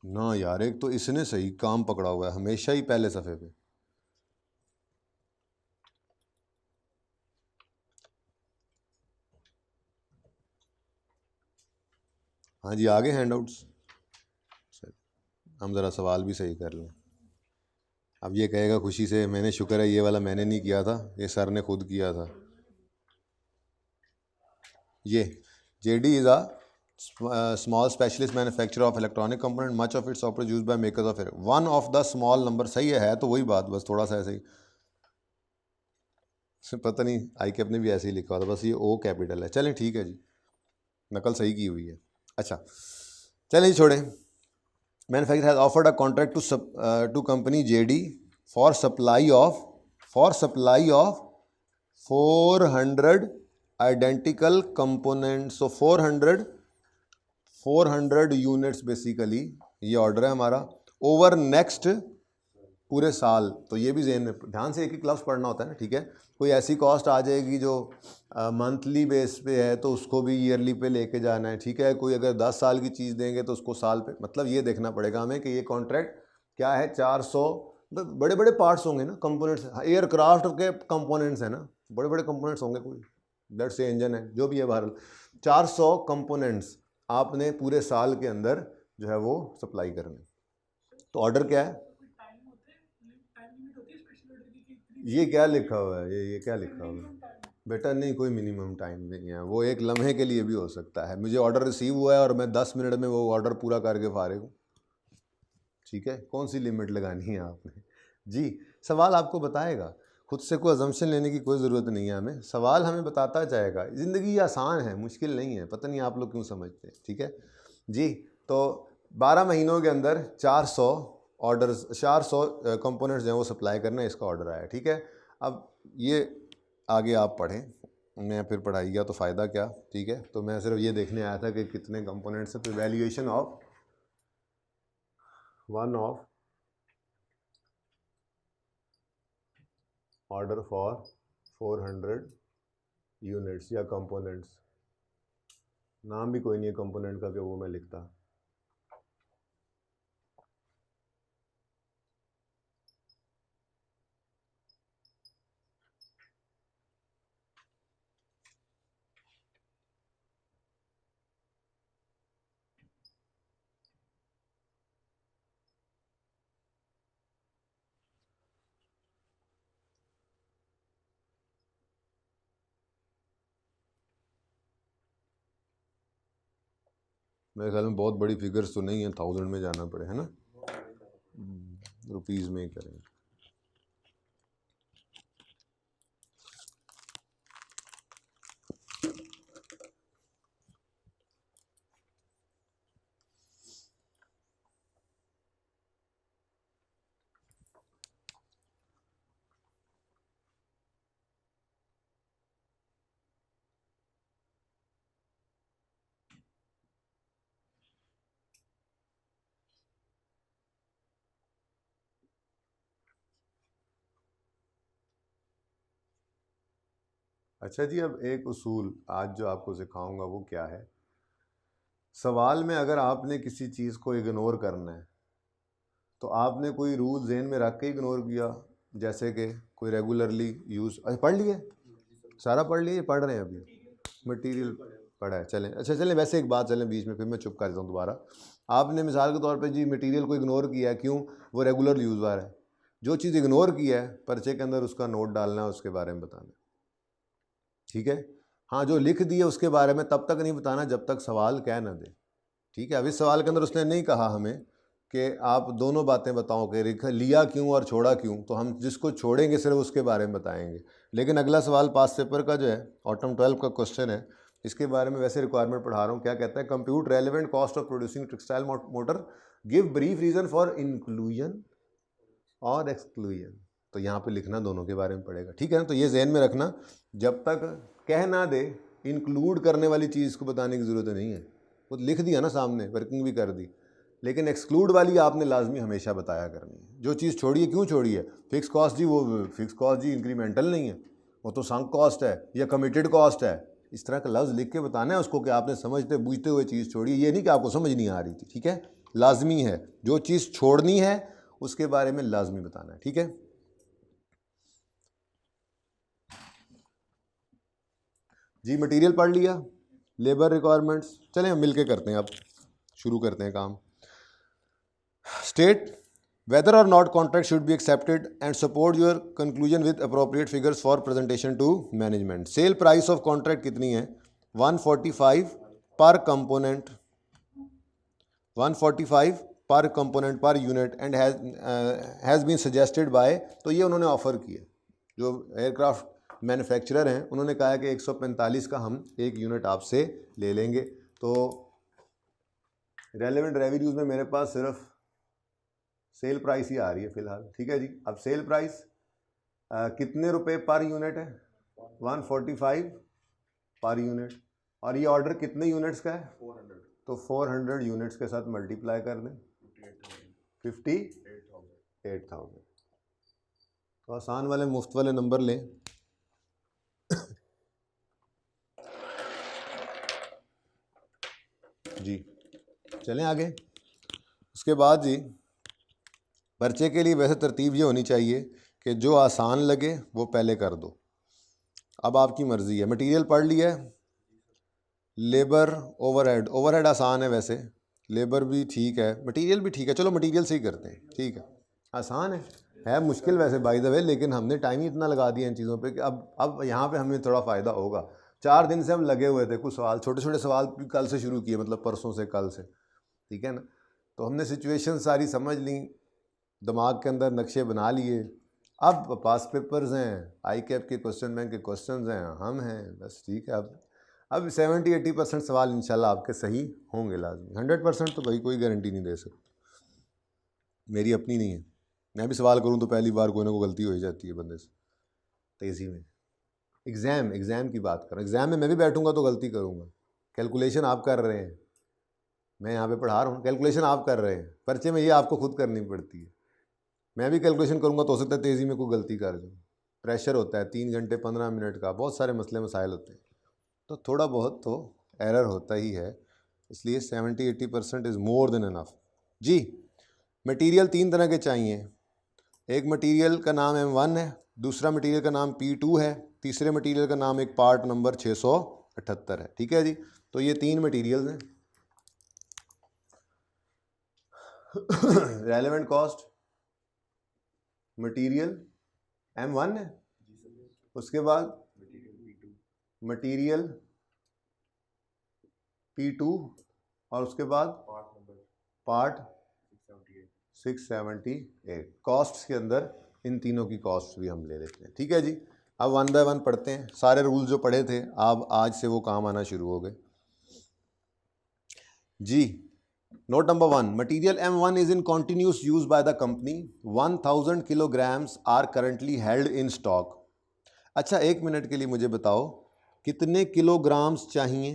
ना यार, एक तो इसने सही काम पकड़ा हुआ है हमेशा ही पहले सफ़े पे। हाँ जी, आगे हैंडआउट्स, हम ज़रा सवाल भी सही कर लें। अब ये कहेगा खुशी से, मैंने शुक्र है ये वाला मैंने नहीं किया था, ये सर ने खुद किया था। ये JD is a small specialist manufacturer of electronic component, much of its software used by makers of air. One of the small number, सही है तो वही बात, बस थोड़ा सा ऐसे ही, पता नहीं आई कैप ने भी ऐसे ही लिखा था, बस ये O कैपिटल है। चलें ठीक है जी, नकल सही की हुई है। अच्छा चलें छोड़ें। Manufacturer has offered a contract to company JD for supply of 400 identical components. So 400 400 units basically ये ऑर्डर है हमारा ओवर नेक्स्ट पूरे साल। तो ये भी ज़हन में ध्यान से एक एक लफ्ज़ पढ़ना होता है ना, ठीक है। कोई ऐसी कॉस्ट आ जाएगी जो मंथली बेस पे है तो उसको भी ईयरली पे लेके जाना है, ठीक है। कोई अगर 10 साल की चीज़ देंगे तो उसको साल पे, मतलब ये देखना पड़ेगा हमें कि ये कॉन्ट्रैक्ट क्या है। 400 बड़े बड़े पार्ट्स होंगे ना, कंपोनेंट्स, एयरक्राफ्ट के कंपोनेंट्स हैं ना, बड़े बड़े कंपोनेंट्स होंगे, कोई लेट्स से इंजन है जो भी है, बहरहाल 400 कंपोनेंट्स आपने पूरे साल के अंदर जो है वो सप्लाई करने। तो ऑर्डर क्या है, ये क्या लिखा हुआ है, ये क्या लिखा हुआ है बेटा? नहीं, कोई मिनिमम टाइम नहीं है, वो एक लम्हे के लिए भी हो सकता है। मुझे ऑर्डर रिसीव हुआ है और मैं 10 मिनट में वो ऑर्डर पूरा करके फारिग हूँ, ठीक है। कौन सी लिमिट लगानी है आपने जी? सवाल आपको बताएगा, खुद से कोई अजम्पशन लेने की कोई ज़रूरत नहीं है हमें, सवाल हमें बताता जाएगा। ज़िंदगी आसान है, मुश्किल नहीं है, पता नहीं आप लोग क्यों समझते हैं, ठीक है जी। तो 12 महीनों के अंदर 400 ऑर्डर्स, 400 कंपोनेंट्स जो हैं वो सप्लाई करना है, इसका ऑर्डर आया, ठीक है। अब ये आगे आप पढ़ें, मैं फिर पढ़ाइएगा तो फ़ायदा क्या, ठीक है। तो मैं सिर्फ ये देखने आया था कि कितने कंपोनेंट्स हैं। तो valuation of one of order for 400 units या कंपोनेंट्स, नाम भी कोई नहीं है कंपोनेंट का कि वो मैं लिखता। मेरे ख्याल में बहुत बड़ी फिगर्स तो नहीं है, 1000 में जाना पड़े, है ना, रुपीज़ में ही करें। अच्छा जी, अब एक उसूल आज जो आपको सिखाऊंगा वो क्या है, सवाल में अगर आपने किसी चीज़ को इग्नोर करना है तो आपने कोई रूल जहन में रख के इग्नोर किया, जैसे कि कोई रेगुलरली यूज़, अच्छा पढ़ लिए, सारा पढ़ लिए, पढ़ रहे हैं अभी मटेरियल पढ़ा है, चलें। अच्छा चलें, वैसे एक बात चलें बीच में, फिर मैं चुप कर देता हूँ दोबारा। आपने मिसाल के तौर पे जी मटेरियल को इग्नोर किया है, क्यों? वो रेगुलर यूज़ वाला है। जो चीज़ इग्नोर किया है पर्चे के अंदर उसका नोट डालना है, उसके बारे में बताना, ठीक है। हाँ, जो लिख दिए उसके बारे में तब तक नहीं बताना जब तक सवाल कह ना दे, ठीक है। अब इस सवाल के अंदर उसने नहीं कहा हमें कि आप दोनों बातें बताओ कि लिया क्यों और छोड़ा क्यों, तो हम जिसको छोड़ेंगे सिर्फ उसके बारे में बताएंगे। लेकिन अगला सवाल पास पेपर का जो है ऑटम 12 का क्वेश्चन है, इसके बारे में वैसे रिक्वायरमेंट पढ़ा रहा हूँ। क्या कहता है? Compute relevant cost of producing textile motor, give brief reason for inclusion और एक्सक्लूजन। तो यहाँ पे लिखना दोनों के बारे में पड़ेगा, ठीक है ना। तो ये जहन में रखना, जब तक कह ना दे इंक्लूड करने वाली चीज़ को बताने की ज़रूरत नहीं है, वो लिख दिया ना सामने, वर्किंग भी कर दी, लेकिन एक्सक्लूड वाली आपने लाजमी हमेशा बताया करनी है। जो चीज़ छोड़ी है, क्यों छोड़ी है? फिक्स कॉस्ट जी, वो फिक्स कॉस्ट जी इंक्रीमेंटल नहीं है, वो तो संक कॉस्ट है या कमिटेड कॉस्ट है। इस तरह का लफ्ज़ लिख के बताना है उसको कि आपने समझते बूझते हुए चीज़ छोड़ी है, ये नहीं कि आपको समझ नहीं आ रही थी, ठीक है। लाजमी है, जो चीज़ छोड़नी है उसके बारे में लाजमी बताना है, ठीक है जी। मटेरियल पढ़ लिया, लेबर रिक्वायरमेंट्स, चलें हम मिल के करते हैं, अब शुरू करते हैं काम। State whether or not contract should be accepted and support your conclusion with appropriate figures for presentation to management. Sale price of contract कितनी है? 145 per component, 145 per component per unit and has been suggested by, तो ये उन्होंने offer किया, जो aircraft manufacturer हैं उन्होंने कहा है कि 145 का हम एक यूनिट आपसे ले लेंगे। तो रेलेवेंट रेवेन्यूज़ में मेरे पास सिर्फ सेल प्राइस ही आ रही है फ़िलहाल, ठीक है जी। अब सेल प्राइस कितने रुपए पर यूनिट है? 145 पर यूनिट। और ये ऑर्डर कितने यूनिट्स का है? तो 400 यूनिट्स के साथ मल्टीप्लाई कर दें, 58,000। तो आसान वाले मुफ्त वाले नंबर लें। जी चलें आगे। उसके बाद जी पर्चे के लिए वैसे तरतीब ये होनी चाहिए कि जो आसान लगे वो पहले कर दो। अब आपकी मर्ज़ी है। मटेरियल पढ़ लिया है, लेबर ओवरहेड आसान है वैसे, लेबर भी ठीक है, मटेरियल भी ठीक है। चलो मटेरियल से ही करते हैं, ठीक है, आसान है मुश्किल वैसे बाय द वे, लेकिन हमने टाइम ही इतना लगा दिया इन चीज़ों पे कि अब यहाँ पे हमें थोड़ा फ़ायदा होगा। 4 दिन से हम लगे हुए थे, कुछ सवाल छोटे छोटे सवाल कल से शुरू किए, मतलब परसों से, कल से, ठीक है ना। तो हमने सिचुएशन सारी समझ ली, दिमाग के अंदर नक्शे बना लिए। अब पास पेपर्स हैं, आई कैप के क्वेश्चन बैंक के क्वेश्चन हैं, हम हैं, बस ठीक है। अब 70-80% सवाल इंशाल्लाह आपके सही होंगे लाजमी। 100% तो भाई कोई गारंटी नहीं दे सकता, मेरी अपनी नहीं है। मैं भी सवाल करूं तो पहली बार कोई ना कोई गलती हो ही जाती है बंदे से तेज़ी में। एग्ज़ाम की बात करूँ, एग्ज़ाम में मैं भी बैठूंगा तो गलती करूंगा। कैलकुलेशन आप कर रहे हैं, मैं यहाँ पे पढ़ा रहा हूँ, कैलकुलेशन आप कर रहे हैं, पर्चे में ये आपको खुद करनी पड़ती है। मैं भी कैलकुलेशन करूँगा तो हो सकता है तेज़ी में कोई गलती कर दूँ। प्रेशर होता है 3 घंटे 15 मिनट का, बहुत सारे मसले मसाइल होते हैं, तो थोड़ा बहुत तो एरर होता ही है। इसलिए 70-80% इज़ मोर देन इनफ। जी मटेरियल 3 तरह के चाहिए। एक मटेरियल का नाम M1 है, दूसरा मटेरियल का नाम P2 है, तीसरे मटेरियल का नाम एक पार्ट नंबर 678 है, ठीक है जी। तो ये 3 मटेरियल्स हैं। रेलेवेंट कॉस्ट मटेरियल M1 है, उसके बाद मटेरियल P2 और उसके बाद पार्ट 678। कॉस्ट्स के अंदर इन तीनों की कॉस्ट भी हम ले लेते हैं, ठीक है जी। अब 1 बाय 1 पढ़ते हैं। सारे रूल जो पढ़े थे अब आज से वो काम आना शुरू हो गए जी। Note number 1, material M1 is in continuous use by the company. 1000 kilograms are currently held in stock. अच्छा 1 मिनट के लिए मुझे बताओ कितने किलोग्राम्स चाहिए?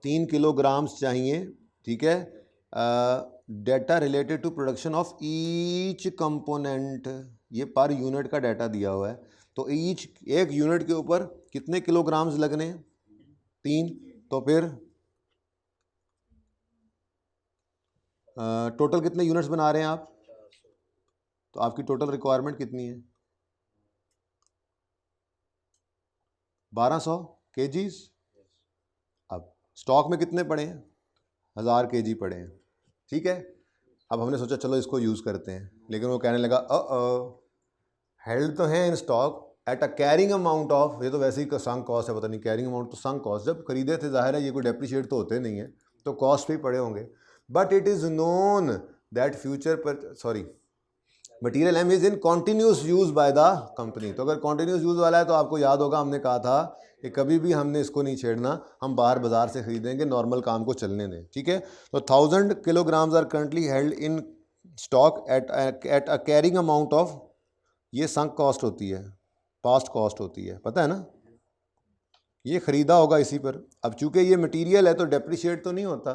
3 किलोग्राम्स चाहिए, ठीक है। Data related to production of each component, ये पर यूनिट का डाटा दिया हुआ है। तो एक यूनिट के ऊपर कितने किलोग्राम्स लगने? 3। तो फिर टोटल कितने यूनिट्स बना रहे हैं आप? तो आपकी टोटल रिक्वायरमेंट कितनी है? 1200 केजीज। अब स्टॉक में कितने पड़े हैं? 1000 केजी पड़े हैं, ठीक है। अब हमने सोचा चलो इसको यूज़ करते हैं, लेकिन वो कहने लगा हेल्ड तो है इन stock at a carrying amount of, ये तो वैसे ही संक कॉस्ट है, पता नहीं कैरिंग अमाउंट तो संक कॉस्ट, जब खरीदे थे जाहिर है ये कोई डेप्रिशिएट तो होते नहीं है, तो कॉस्ट भी पड़े होंगे। But it is known that future पर material M is in continuous use by the company. तो अगर कॉन्टीन्यूस यूज वाला है तो आपको याद होगा हमने कहा था कि कभी भी हमने इसको नहीं छेड़ना, हम बाहर बाजार से खरीदेंगे, नॉर्मल काम को चलने दें, ठीक है। तो 1000 kilograms are currently held in stock at a carrying amount of, ये संक कॉस्ट होती है, पास्ट कॉस्ट होती है, पता है ना, ये ख़रीदा होगा इसी पर। अब चूंकि ये मटेरियल है तो डेप्रिशिएट तो नहीं होता,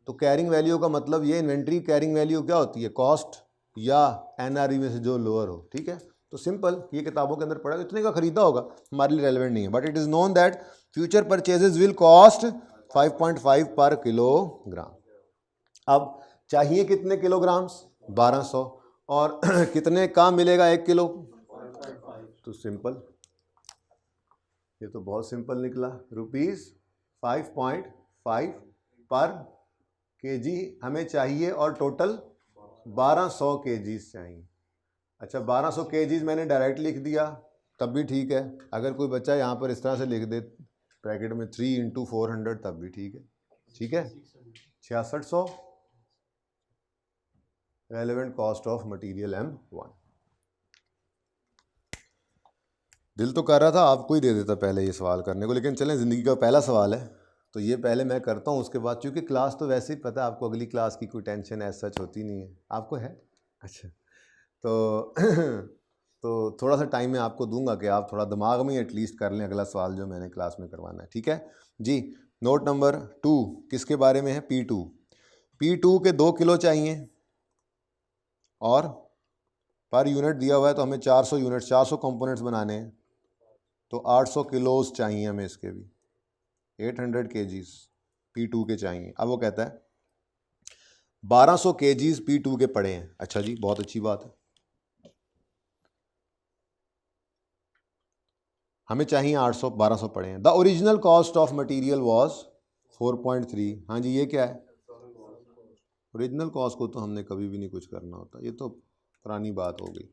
तो कैरिंग वैल्यू का मतलब ये इन्वेंट्री कैरिंग वैल्यू क्या होती है? कॉस्ट या NRE में से जो लोअर हो, ठीक है। तो सिंपल, ये किताबों के अंदर पढ़ा, इतने का खरीदा होगा, हमारे लिए रेलेवेंट नहीं है। But it is known that future purchases will cost 5.5 पर किलोग्राम। अब चाहिए कितने किलोग्राम्स? 1200। और कितने का मिलेगा 1 किलो? तो सिंपल, ये तो बहुत सिंपल निकला, ₹5.5 पर केजी हमें चाहिए, और टोटल 1200 केजीज चाहिए। अच्छा 1200 केजीज मैंने डायरेक्ट लिख दिया तब भी ठीक है, अगर कोई बच्चा यहाँ पर इस तरह से लिख दे ब्रैकेट में 3 × 400 तब भी ठीक है, ठीक है। 6600 relevant cost of material M1। दिल तो कर रहा था आपको ही दे देता पहले ये सवाल करने को, लेकिन चलें, ज़िंदगी का पहला सवाल है तो ये पहले मैं करता हूँ, उसके बाद चूँकि क्लास तो वैसे ही पता है आपको, अगली क्लास की कोई टेंशन ऐसा सच होती नहीं है, आपको है? अच्छा तो तो थोड़ा सा टाइम मैं आपको दूंगा कि आप थोड़ा दिमाग में एटलीस्ट कर लें अगला सवाल जो मैंने क्लास में करवाना है, ठीक है जी। नोट नंबर 2 किसके बारे में है? P2। P2 के 2 किलो चाहिए और पर यूनिट दिया हुआ है तो हमें 400 यूनिट 400 कंपोनेंट्स बनाने हैं, तो 800 किलोज चाहिए हमें इसके भी, 800 kgs P2 के चाहिए। अब वो कहता है 1200 kgs P2 के पड़े हैं। अच्छा जी, बहुत अच्छी बात है, हमें चाहिए 800, 1200 पड़े हैं। The original cost of material was 4.3। हाँ जी, ये क्या है? ओरिजिनल कॉस्ट को तो हमने कभी भी नहीं कुछ करना होता, ये तो पुरानी बात हो गई।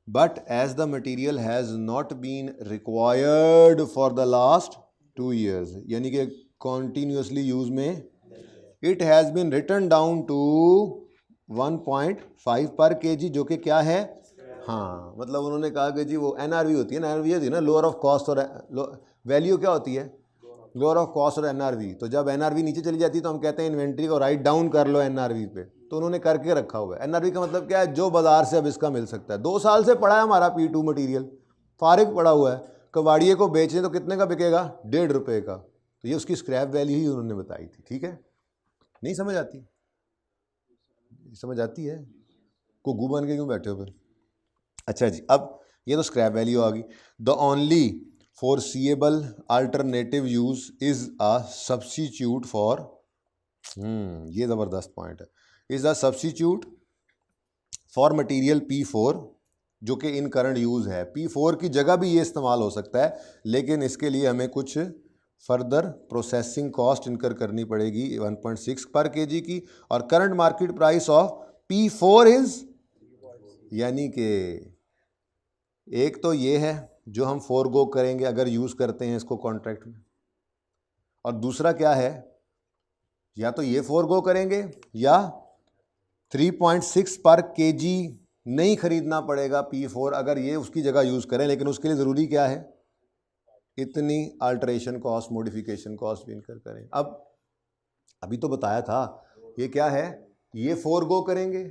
But as the material has not been required for the last 2 years, यानी कि कॉन्टीन्यूसली यूज में, it has been written down to 1.5 per kg, जो कि क्या है? हाँ, मतलब उन्होंने कहा कि जी वो NRV होती है ना, NRV होती है ना, लोअर ऑफ कॉस्ट, और वैल्यू क्या होती है? लोअर ऑफ कॉस्ट और NRV। तो जब NRV नीचे चली जाती है तो हम कहते हैं इन्वेंट्री को राइट डाउन कर लो NRV पे, तो उन्होंने करके रखा हुआ है। NRV का मतलब क्या है? जो बाजार से अब इसका मिल सकता है। 2 साल से पड़ा है हमारा P2 मटीरियल, फारिग पड़ा हुआ है, कबाड़िए को बेचें तो कितने का बिकेगा? 1.5 रुपये का। तो ये उसकी स्क्रैप वैल्यू ही उन्होंने बताई थी। ठीक है, नहीं समझ आती? समझ आती है? घुग्गू बन के क्यों बैठे हो फिर? अच्छा जी, अब ये तो स्क्रैप वैल्यू आ गई। The only foreseeable alternative use is a substitute for, ये ज़बरदस्त पॉइंट है, is a substitute for material P4, जो कि इन करंट यूज़ है। P4 की जगह भी ये इस्तेमाल हो सकता है, लेकिन इसके लिए हमें कुछ फर्दर प्रोसेसिंग कॉस्ट इनकर करनी पड़ेगी 1.6 पर kg की, और current market price of P4 is, यानी कि एक तो ये है जो हम फोरगो करेंगे अगर यूज़ करते हैं इसको कॉन्ट्रैक्ट में, और दूसरा क्या है, या तो ये फोरगो करेंगे या 3.6 पर kg नहीं खरीदना पड़ेगा P4 अगर ये उसकी जगह यूज़ करें। लेकिन उसके लिए ज़रूरी क्या है? इतनी अल्टरेशन कॉस्ट, मॉडिफिकेशन कॉस्ट भी इनकर करें। अब अभी तो बताया था, ये क्या है? ये फोरगो करेंगे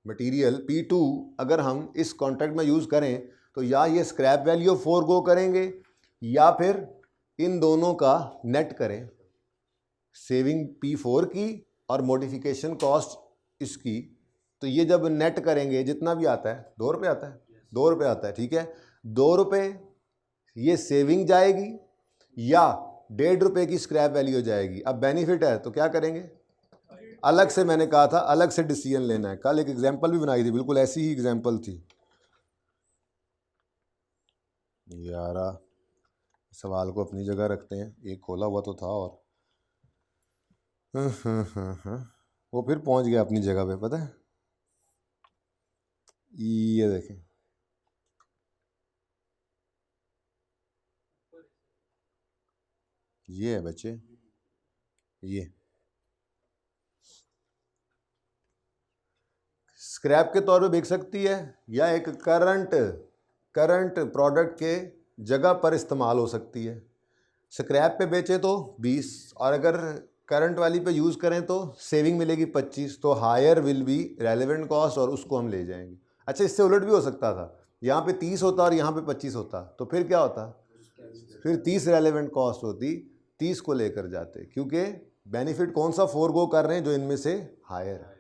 मटेरियल P2 अगर हम इस कॉन्ट्रैक्ट में यूज़ करें, तो या ये स्क्रैप वैल्यू फोरगो करेंगे या फिर इन दोनों का नेट करें, सेविंग P4 की और मॉडिफिकेशन कॉस्ट इसकी। तो ये जब नेट करेंगे जितना भी आता है, 2 रुपये आता है, 2 रुपये आता है, ठीक है, 2 रुपये ये सेविंग जाएगी या 1.5 रुपये की स्क्रैप वैल्यू जाएगी। अब बेनिफिट है तो क्या करेंगे? अलग से, मैंने कहा था अलग से डिसीजन लेना है। कल एक एग्जांपल भी बनाई थी, बिल्कुल ऐसी ही एग्जांपल थी यारा। सवाल को अपनी जगह रखते हैं, एक खोला हुआ तो था और वो फिर पहुंच गया अपनी जगह पे, पता है? ये देखें, ये है बच्चे, ये स्क्रैप के तौर पे बिक सकती है या एक करंट प्रोडक्ट के जगह पर इस्तेमाल हो सकती है। स्क्रैप पे बेचे तो 20, और अगर करंट वाली पे यूज़ करें तो सेविंग मिलेगी 25। तो higher will be relevant cost, और उसको हम ले जाएंगे। अच्छा, इससे उलट भी हो सकता था, यहाँ पे 30 होता और यहाँ पे 25 होता, तो फिर क्या होता? फिर 30 रेलेवेंट कॉस्ट होती, 30 को लेकर जाते, क्योंकि बेनिफिट कौन सा फोरगो कर रहे हैं? जो इनमें से हायर है।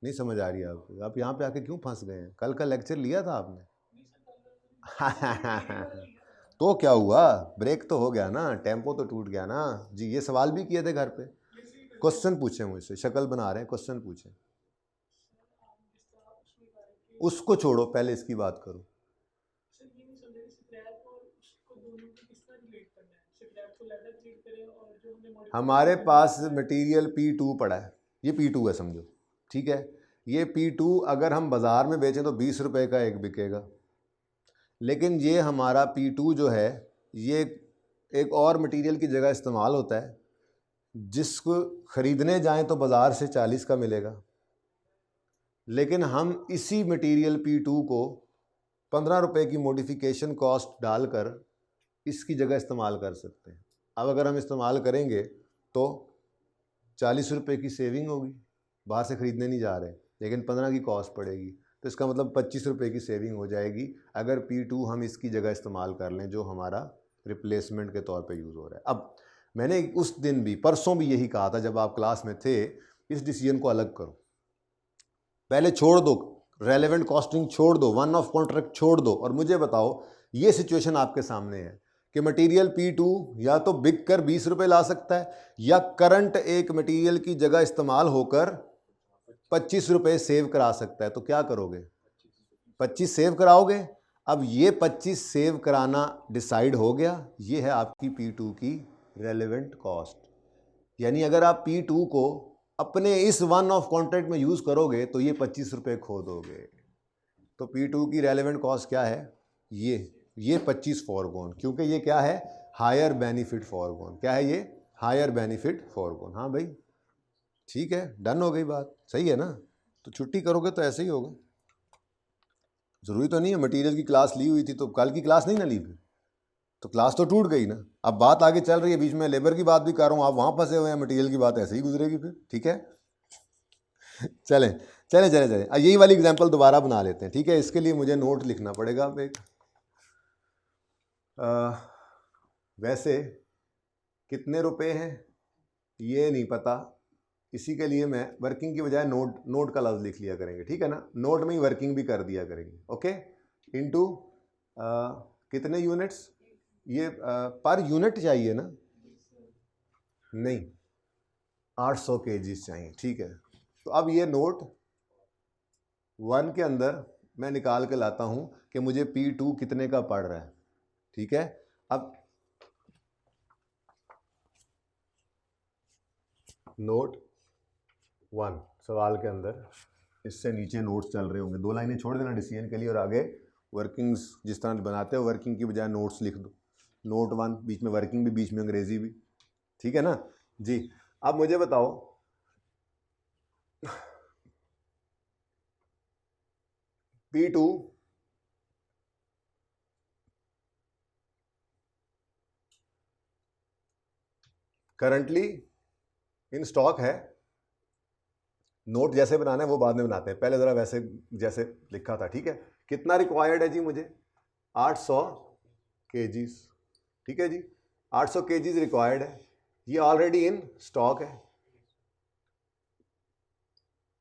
नहीं समझ आ रही है आपको? आप यहाँ पे आके क्यों फंस गए हैं? कल का लेक्चर लिया था आपने? तो क्या हुआ? ब्रेक तो हो गया ना, टेम्पो तो टूट गया ना जी। ये सवाल भी किए थे घर पे, क्वेश्चन पूछे मुझसे, शक्ल बना रहे हैं, क्वेश्चन पूछे। उसको छोड़ो, पहले इसकी बात करो। हमारे पास मटेरियल P2 पड़ा है, ये P2 है समझो, ठीक है। ये P2 अगर हम बाज़ार में बेचें तो 20 रुपये का एक बिकेगा, लेकिन ये हमारा P2 जो है ये एक और मटेरियल की जगह इस्तेमाल होता है, जिसको ख़रीदने जाएं तो बाज़ार से 40 का मिलेगा, लेकिन हम इसी मटेरियल P2 को 15 रुपये की मॉडिफिकेशन कॉस्ट डालकर इसकी जगह इस्तेमाल कर सकते हैं। अब अगर हम इस्तेमाल करेंगे तो 40 रुपये की सेविंग होगी, बाहर से ख़रीदने नहीं जा रहे, लेकिन 15 की कॉस्ट पड़ेगी, तो इसका मतलब 25 रुपये की सेविंग हो जाएगी अगर P2 हम इसकी जगह इस्तेमाल कर लें, जो हमारा रिप्लेसमेंट के तौर पे यूज़ हो रहा है। अब मैंने उस दिन भी, परसों भी यही कहा था जब आप क्लास में थे, इस डिसीजन को अलग करो, पहले छोड़ दो, रेलेवेंट कॉस्टिंग छोड़ दो, वन ऑफ कॉन्ट्रैक्ट छोड़ दो, और मुझे बताओ ये सिचुएशन आपके सामने है कि मटेरियल P2 या तो बिक कर 20 रुपये ला सकता है, या करंट एक मटेरियल की जगह इस्तेमाल होकर 25 रुपये सेव करा सकता है। तो क्या करोगे? 25 सेव कराओगे। अब ये 25 सेव कराना डिसाइड हो गया, ये है आपकी P2 की रेलेवेंट कॉस्ट। यानी अगर आप P2 को अपने इस वन ऑफ कॉन्ट्रैक्ट में यूज़ करोगे तो ये 25 रुपये खो दोगे। तो P2 की रेलेवेंट कॉस्ट क्या है? ये 25 फॉरगोन, क्योंकि ये क्या है? Higher benefit forgone. क्या है ये? Higher benefit forgone. हाँ भाई ठीक है, डन हो गई बात, सही है ना? तो छुट्टी करोगे तो ऐसे ही होगा। ज़रूरी तो नहीं है मटेरियल की क्लास ली हुई थी तो कल की क्लास नहीं ना ली, फिर तो क्लास तो टूट गई ना। अब बात आगे चल रही है, बीच में लेबर की बात भी कर रहा हूँ, आप वहाँ फंसे हुए हैं, मटेरियल की बात ऐसे ही गुजरेगी फिर, ठीक है? चलें चलें चलें चलें, यही वाली एग्जांपल दोबारा बना लेते हैं, ठीक है? इसके लिए मुझे नोट लिखना पड़ेगा। अब एक वैसे कितने रुपए हैं ये नहीं पता, इसी के लिए मैं वर्किंग की बजाय नोट का लफ्ज़ लिख लिया करेंगे, ठीक है ना? नोट में ही वर्किंग भी कर दिया करेंगे, ओके? इनटू कितने यूनिट्स, ये पर यूनिट चाहिए ना? नहीं, 800 kgs चाहिए, ठीक है? तो अब ये नोट 1 के अंदर मैं निकाल के लाता हूं कि मुझे P2 कितने का पड़ रहा है, ठीक है? अब नोट 1 सवाल के अंदर, इससे नीचे नोट्स चल रहे होंगे, 2 लाइनें छोड़ देना डिसीजन के लिए, और आगे वर्किंग्स जिस तरह बनाते हो वर्किंग की बजाय नोट्स लिख दो। नोट 1, बीच में वर्किंग भी, बीच में अंग्रेजी भी, ठीक है ना जी? अब मुझे बताओ P2 करंटली इन स्टॉक है। नोट जैसे बनाना है वो बाद में बनाते हैं, पहले ज़रा वैसे जैसे लिखा था, ठीक है? कितना रिक्वायर्ड है जी मुझे? 800 kgs, ठीक है जी? 800 kgs रिक्वायर्ड है, ये ऑलरेडी इन स्टॉक है,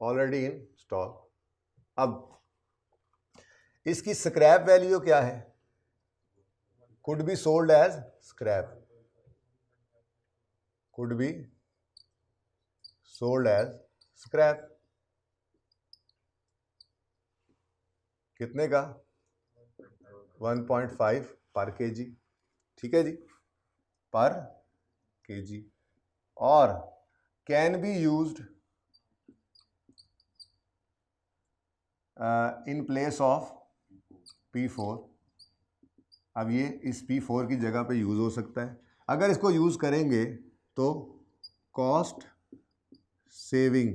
ऑलरेडी इन स्टॉक। अब इसकी स्क्रैप वैल्यू क्या है? Could be sold as scrap, could be sold as scrap. कितने का? 1.5 पर केजी, ठीक है जी? पर केजी, और can be used in place of P4। अब ये इस P4 की जगह पे यूज़ हो सकता है। अगर इसको यूज़ करेंगे तो कॉस्ट सेविंग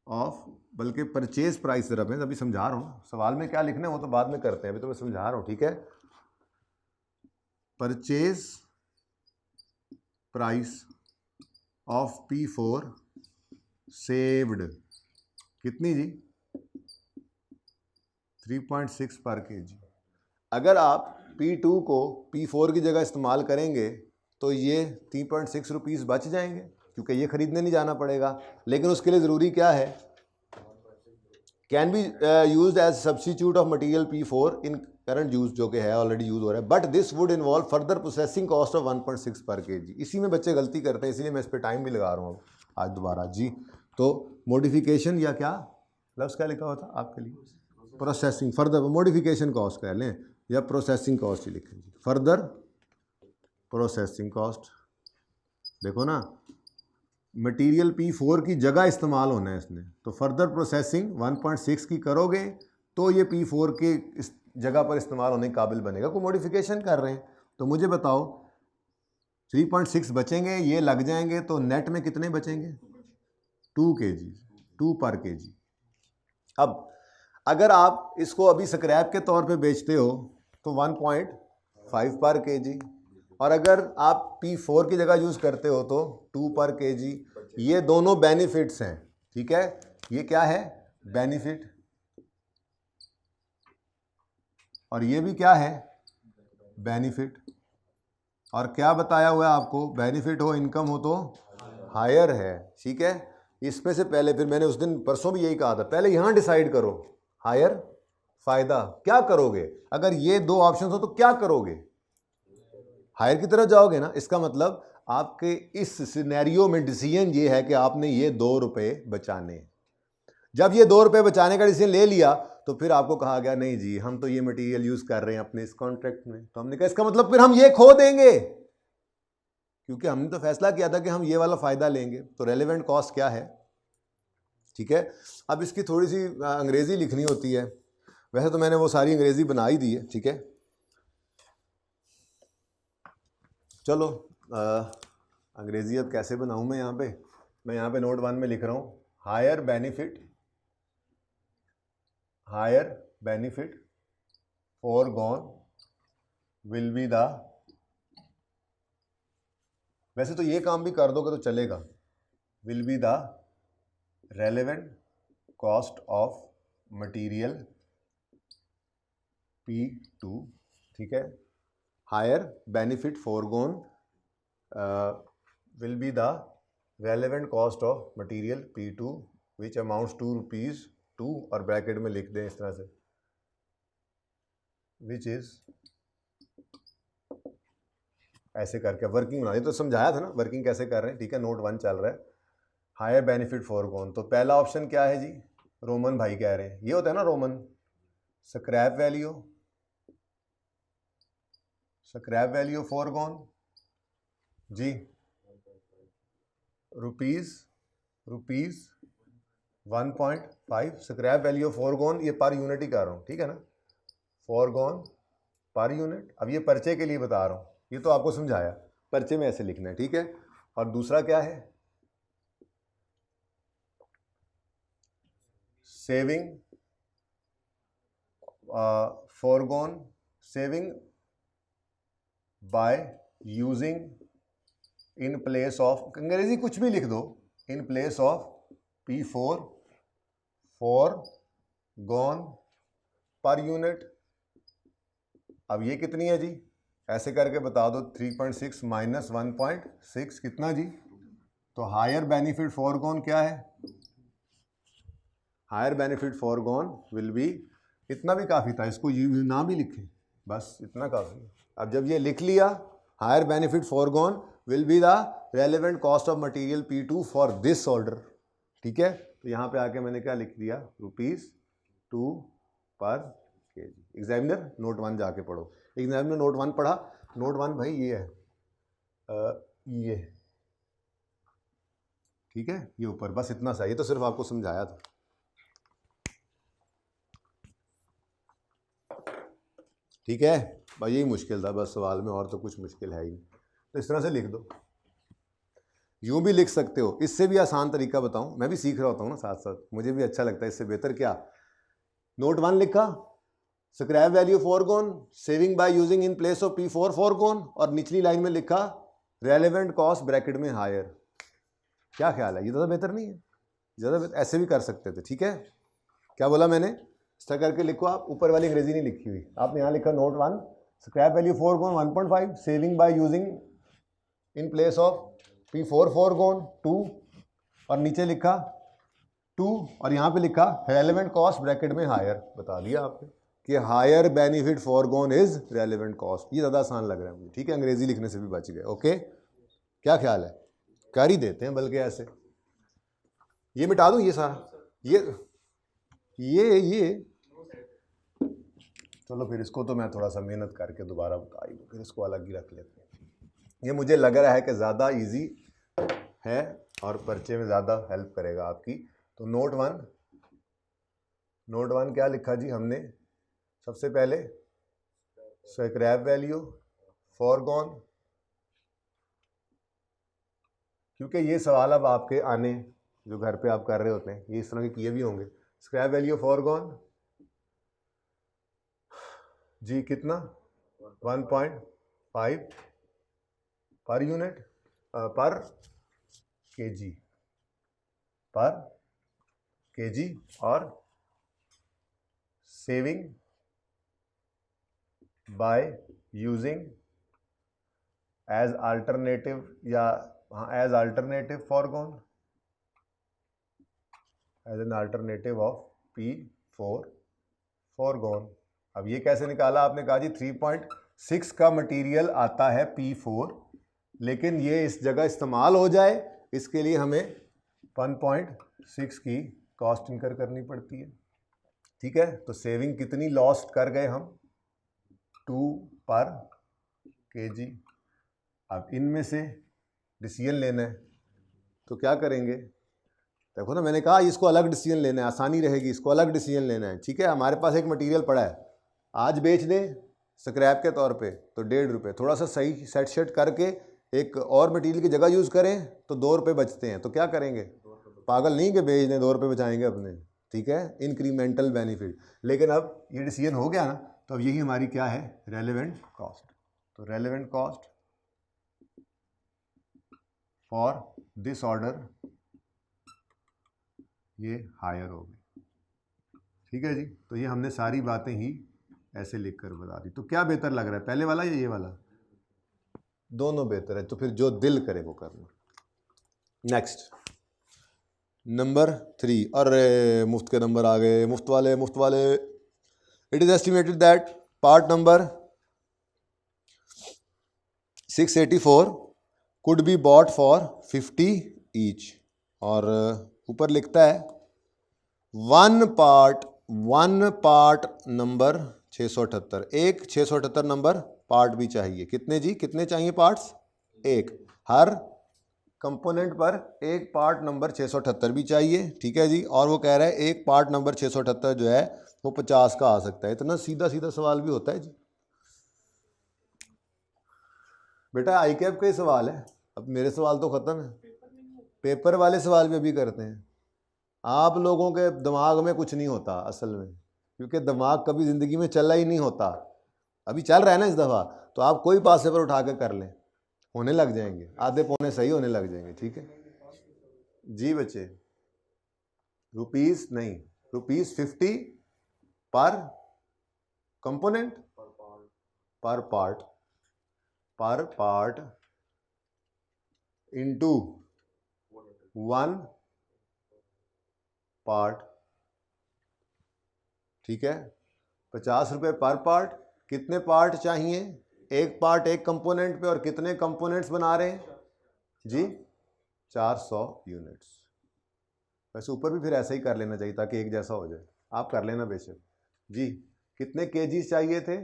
ऑफ, बल्कि परचेज प्राइस, जरा मैं अभी समझा रहा हूँ, सवाल में क्या लिखना है वो तो बाद में करते हैं, अभी तो मैं समझा रहा हूँ, ठीक है? Purchase price of P4 saved, कितनी जी? 3.6 पर केजी। अगर आप P2 को P4 की जगह इस्तेमाल करेंगे तो ये 3.6 रुपीज़ बच जाएंगे, क्योंकि ये खरीदने नहीं जाना पड़ेगा। लेकिन उसके लिए ज़रूरी क्या है? Can be used as substitute of material P4 in current use, जो कि है ऑलरेडी यूज हो रहा है, but this would involve further processing cost of 1.6 per KG. इसी में बच्चे गलती करते हैं, इसलिए मैं इस पर टाइम भी लगा रहा हूँ आज दोबारा जी। तो मॉडिफिकेशन, या क्या लफ्ज़ क्या लिखा हुआ था आपके लिए? प्रोसेसिंग, फर्दर मॉडिफिकेशन कॉस्ट कह लें या प्रोसेसिंग कॉस्ट ही लिखें जी, फर्दर प्रोसेसिंग कॉस्ट। देखो ना, मटेरियल P4 की जगह इस्तेमाल होना है इसने, तो फर्दर प्रोसेसिंग 1.6 की करोगे तो ये P4 के इस जगह पर इस्तेमाल होने के काबिल बनेगा। कोई मॉडिफिकेशन कर रहे हैं तो मुझे बताओ 3.6 बचेंगे, ये लग जाएंगे, तो नेट में कितने बचेंगे? 2 kg, 2 पर केजी। अब अगर आप इसको अभी स्क्रैप के तौर पे बेचते हो तो 1.5 पर केजी, और अगर आप P4 की जगह यूज़ करते हो तो 2 पर केजी। ये दोनों बेनिफिट्स हैं, ठीक है? ये क्या है? बेनिफिट। और ये भी क्या है? बेनिफिट, और क्या बताया हुआ है आपको, बेनिफिट हो इनकम हो तो हायर है, ठीक है। इसमें से पहले, फिर मैंने उस दिन परसों भी यही कहा था, पहले यहां डिसाइड करो हायर फायदा, क्या करोगे अगर ये दो ऑप्शन हो तो क्या करोगे, हायर की तरफ जाओगे ना। इसका मतलब आपके इस सिनेरियो में डिसीजन ये है कि आपने ये 2 रुपए बचाने। जब ये 2 रुपए बचाने का डिसीजन ले लिया तो फिर आपको कहा गया नहीं जी हम तो ये मटेरियल यूज कर रहे हैं अपने इस कॉन्ट्रैक्ट में, तो हमने कहा इसका मतलब फिर हम ये खो देंगे, क्योंकि हमने तो फैसला किया था कि हम ये वाला फायदा लेंगे। तो रेलेवेंट कॉस्ट क्या है, ठीक है। अब इसकी थोड़ी सी अंग्रेजी लिखनी होती है, वैसे तो मैंने वो सारी अंग्रेजी बना ही दी है, ठीक है। चलो अंग्रेजी अब कैसे बनाऊं मैं यहाँ पे नोट 1 में लिख रहा हूँ higher benefit forgone will be the, वैसे तो ये काम भी कर दोगे तो चलेगा, will be the relevant cost of material P2, ठीक है। Higher benefit forgone will be the relevant cost of material P2 which amounts to ₹2 और ब्रैकेट में लिख दें इस तरह से, विच इज, ऐसे करके वर्किंग बना दी, तो समझाया था ना वर्किंग कैसे कर रहे हैं, ठीक है। नोट 1 चल रहा है, हायर बेनिफिट फोरगॉन। तो पहला ऑप्शन क्या है जी, रोमन भाई कह रहे हैं, ये होता है ना रोमन, स्क्रैप वैल्यू फोरगॉन जी, रुपीज 1.5 स्क्रैप वैल्यू फोरगॉन, ये पर यूनिट ही कर रहा हूँ, ठीक है ना, फोरगॉन पर यूनिट। अब ये पर्चे के लिए बता रहा हूँ, ये तो आपको समझाया, पर्चे में ऐसे लिखना है, ठीक है। और दूसरा क्या है, saving forgone saving by using in place of, अंग्रेजी कुछ भी लिख दो, in place of P4 forgone per unit. अब ये कितनी है जी, ऐसे करके बता दो, 3.6 माइनस 1.6 कितना जी। तो हायर बेनिफिट फोरगॉन क्या है, higher benefit forgone will B, इतना भी काफ़ी था, इसको यू ना भी लिखें, बस इतना काफ़ी। अब जब ये लिख लिया, higher benefit forgone will be the relevant cost of material P2 for this order, ठीक है। तो यहाँ पे आके मैंने क्या लिख दिया, ₹2 पर केजी। एग्जामिनर नोट 1 जाके पढ़ो, एग्जामिनर नोट 1 पढ़ा, नोट 1 भाई ये है, ये ठीक है, ये ऊपर, बस इतना सा, ये तो सिर्फ आपको समझाया था, ठीक है भाई। यही मुश्किल था बस सवाल में, और तो कुछ मुश्किल है ही नहीं। तो इस तरह से लिख दो, यूं भी लिख सकते हो, इससे भी आसान तरीका बताऊं, मैं भी सीख रहा होता हूँ ना साथ साथ, मुझे भी अच्छा लगता है, इससे बेहतर क्या, नोट 1 लिखा, scrap value forgone saving by using in place of P4 forgone, और निचली लाइन में लिखा रेलेवेंट कॉस्ट ब्रैकेट में हायर। क्या ख्याल है, ये ज़्यादा बेहतर नहीं है, ज़्यादा ऐसे भी कर सकते थे, ठीक है। क्या बोला मैंने, इस तरह करके लिखो आप, ऊपर वाली अंग्रेजी नहीं लिखी हुई, आपने यहाँ लिखा note 1 scrap value forgone 1.5 saving by using in place of P4 forgone 2, और नीचे लिखा 2, और यहाँ पे लिखा रेलेवेंट कॉस्ट ब्रैकेट में हायर। बता दिया आपने कि higher benefit forgone is relevant cost, ये ज़्यादा आसान लग रहा है मुझे, ठीक है, अंग्रेजी लिखने से भी बच गए। ओके, क्या ख्याल है, कर ही देते हैं बल्कि ऐसे, ये मिटा दूं ये सारा, ये चलो फिर इसको तो मैं थोड़ा सा मेहनत करके दोबारा बता ही दूँ, फिर इसको अलग ही रख लेते हैं। ये मुझे लग रहा है कि ज़्यादा इजी है और पर्चे में ज़्यादा हेल्प करेगा आपकी। तो नोट 1 क्या लिखा जी हमने, सबसे पहले स्क्रैप वैल्यू फोरगॉन, क्योंकि ये सवाल अब आपके आने जो घर पे आप कर रहे होते हैं, ये इस तरह के किए भी होंगे। स्क्रैप वैल्यू फोरगॉन जी कितना, 1.5 पर यूनिट पर केजी, और saving by using as alternative, या हाँ as alternative forgone, as an alternative of P4 forgone. अब ये कैसे निकाला आपने? कहा जी 3.6 का मटेरियल आता है P4, लेकिन ये इस जगह इस्तेमाल हो जाए इसके लिए हमें 1.6 की कॉस्ट इनकर करनी पड़ती है। ठीक है, तो सेविंग कितनी लॉस्ट कर गए हम? 2 पर kg। अब इनमें से डिसीजन लेना है तो क्या करेंगे? देखो ना, मैंने कहा इसको अलग डिसीजन लेना है, आसानी रहेगी, इसको अलग डिसीजन लेना है। ठीक है, हमारे पास एक मटेरियल पड़ा है, आज बेच दें स्क्रैप के तौर पे तो 1.5 रुपये, थोड़ा सा सही सेट करके एक और मटेरियल की जगह यूज़ करें तो 2 रुपये बचते हैं, तो क्या करेंगे? पागल नहीं कि बेच दें 2 रुपये बचाएंगे अपने। ठीक है, इंक्रीमेंटल बेनिफिट। लेकिन अब ये डिसीजन हो गया ना, तो अब यही हमारी क्या है? Relevant cost. तो relevant cost for this order ये हायर हो गई। ठीक है जी, तो ये हमने सारी बातें ही ऐसे लिख कर बता दी। तो क्या बेहतर लग रहा है, पहले वाला या ये वाला? दोनों बेहतर है, तो फिर जो दिल करे वो करना। Next number 3। अरे मुफ्त के नंबर आ गए, मुफ्त वाले। It is estimated that part number 684 could be bought for 50 each. और ऊपर लिखता है वन पार्ट नंबर 678, एक 678 नंबर पार्ट भी चाहिए। कितने जी? कितने चाहिए पार्ट्स? एक। हर कंपोनेंट पर एक पार्ट नंबर 678 भी चाहिए। ठीक है जी, और वो कह रहा है एक पार्ट नंबर 678 जो है वो 50 का आ सकता है। इतना सीधा सवाल भी होता है जी बेटा, आई कैप का ही सवाल है। अब मेरे सवाल तो ख़त्म है, पेपर वाले सवाल भी अभी करते हैं। आप लोगों के दिमाग में कुछ नहीं होता असल में, क्योंकि दिमाग कभी ज़िंदगी में चला ही नहीं होता। अभी चल रहा है ना इस दफ़ा, तो आप कोई पास पेपर उठा कर कर लें, होने लग जाएंगे, आधे पौने सही होने लग जाएंगे। ठीक है जी बच्चे, रुपीस नहीं, ₹50 पर कंपोनेंट, पर पार्ट इनटू 1 पार्ट। ठीक है, 50 रुपये पर पार्ट। कितने पार्ट चाहिए? एक पार्ट एक कंपोनेंट पे, और कितने कंपोनेंट्स बना रहे हैं जी? 400 यूनिट्स। वैसे ऊपर भी फिर ऐसा ही कर लेना चाहिए ताकि एक जैसा हो जाए, आप कर लेना बेशक जी। कितने केजीज चाहिए थे?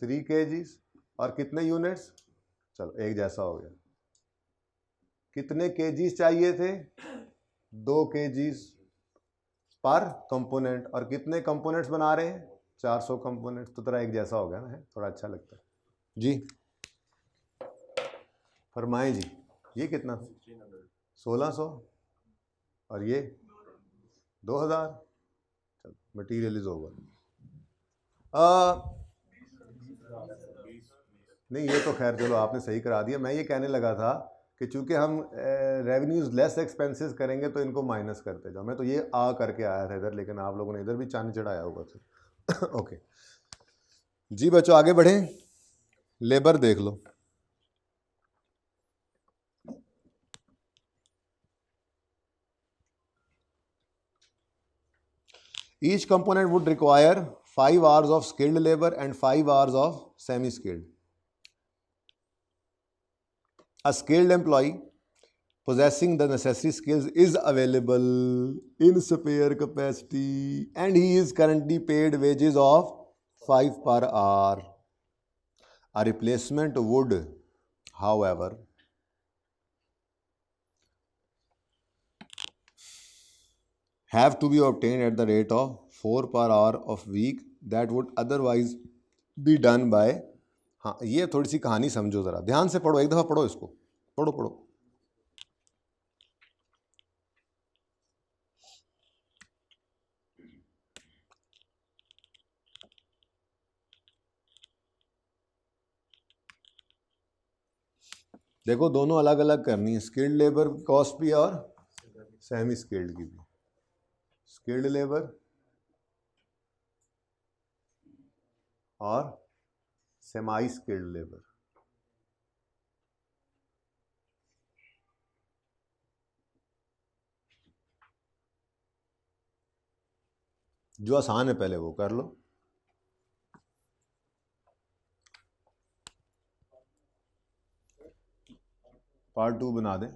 3 केजीज। और कितने यूनिट्स? चलो एक जैसा हो गया। कितने केजीज चाहिए थे? 2 केजीज पर कंपोनेंट। और कितने कंपोनेंट्स बना रहे हैं? 400 कंपोनेंट्स। तो तरह एक जैसा हो गया ना, है थोड़ा अच्छा लगता है जी। फरमाएं जी, ये कितना? 1600 और ये 2000। चलो मटीरियल इज ओवर। नहीं ये तो खैर चलो आपने सही करा दिया। मैं ये कहने लगा था कि चूंकि हम रेवेन्यूज लेस एक्सपेंसेस करेंगे तो इनको माइनस करते जाओ। मैं तो ये आ करके आया था इधर, लेकिन आप लोगों ने इधर भी चांद चढ़ाया होगा फिर। ओके जी बच्चों, आगे बढ़ें। लेबर देख लो। Each component would require 5 hours of skilled labor and 5 hours of semi-skilled. A skilled employee possessing the necessary skills is available in spare capacity and he is currently paid wages of 5 per hour. A replacement would, however, have to be obtained at the rate of 4 per hour of week that would otherwise be done by। हाँ ये थोड़ी सी कहानी समझो ज़रा, ध्यान से पढ़ो, एक दफ़ा पढ़ो इसको, पढ़ो। देखो दोनों अलग अलग करनी है, स्किल्ड लेबर कॉस्ट भी और सेमी स्किल्ड की भी। स्किल्ड लेबर और सेमी स्किल्ड लेबर। जो आसान है पहले वो कर लो। पार्ट 2 बना दें।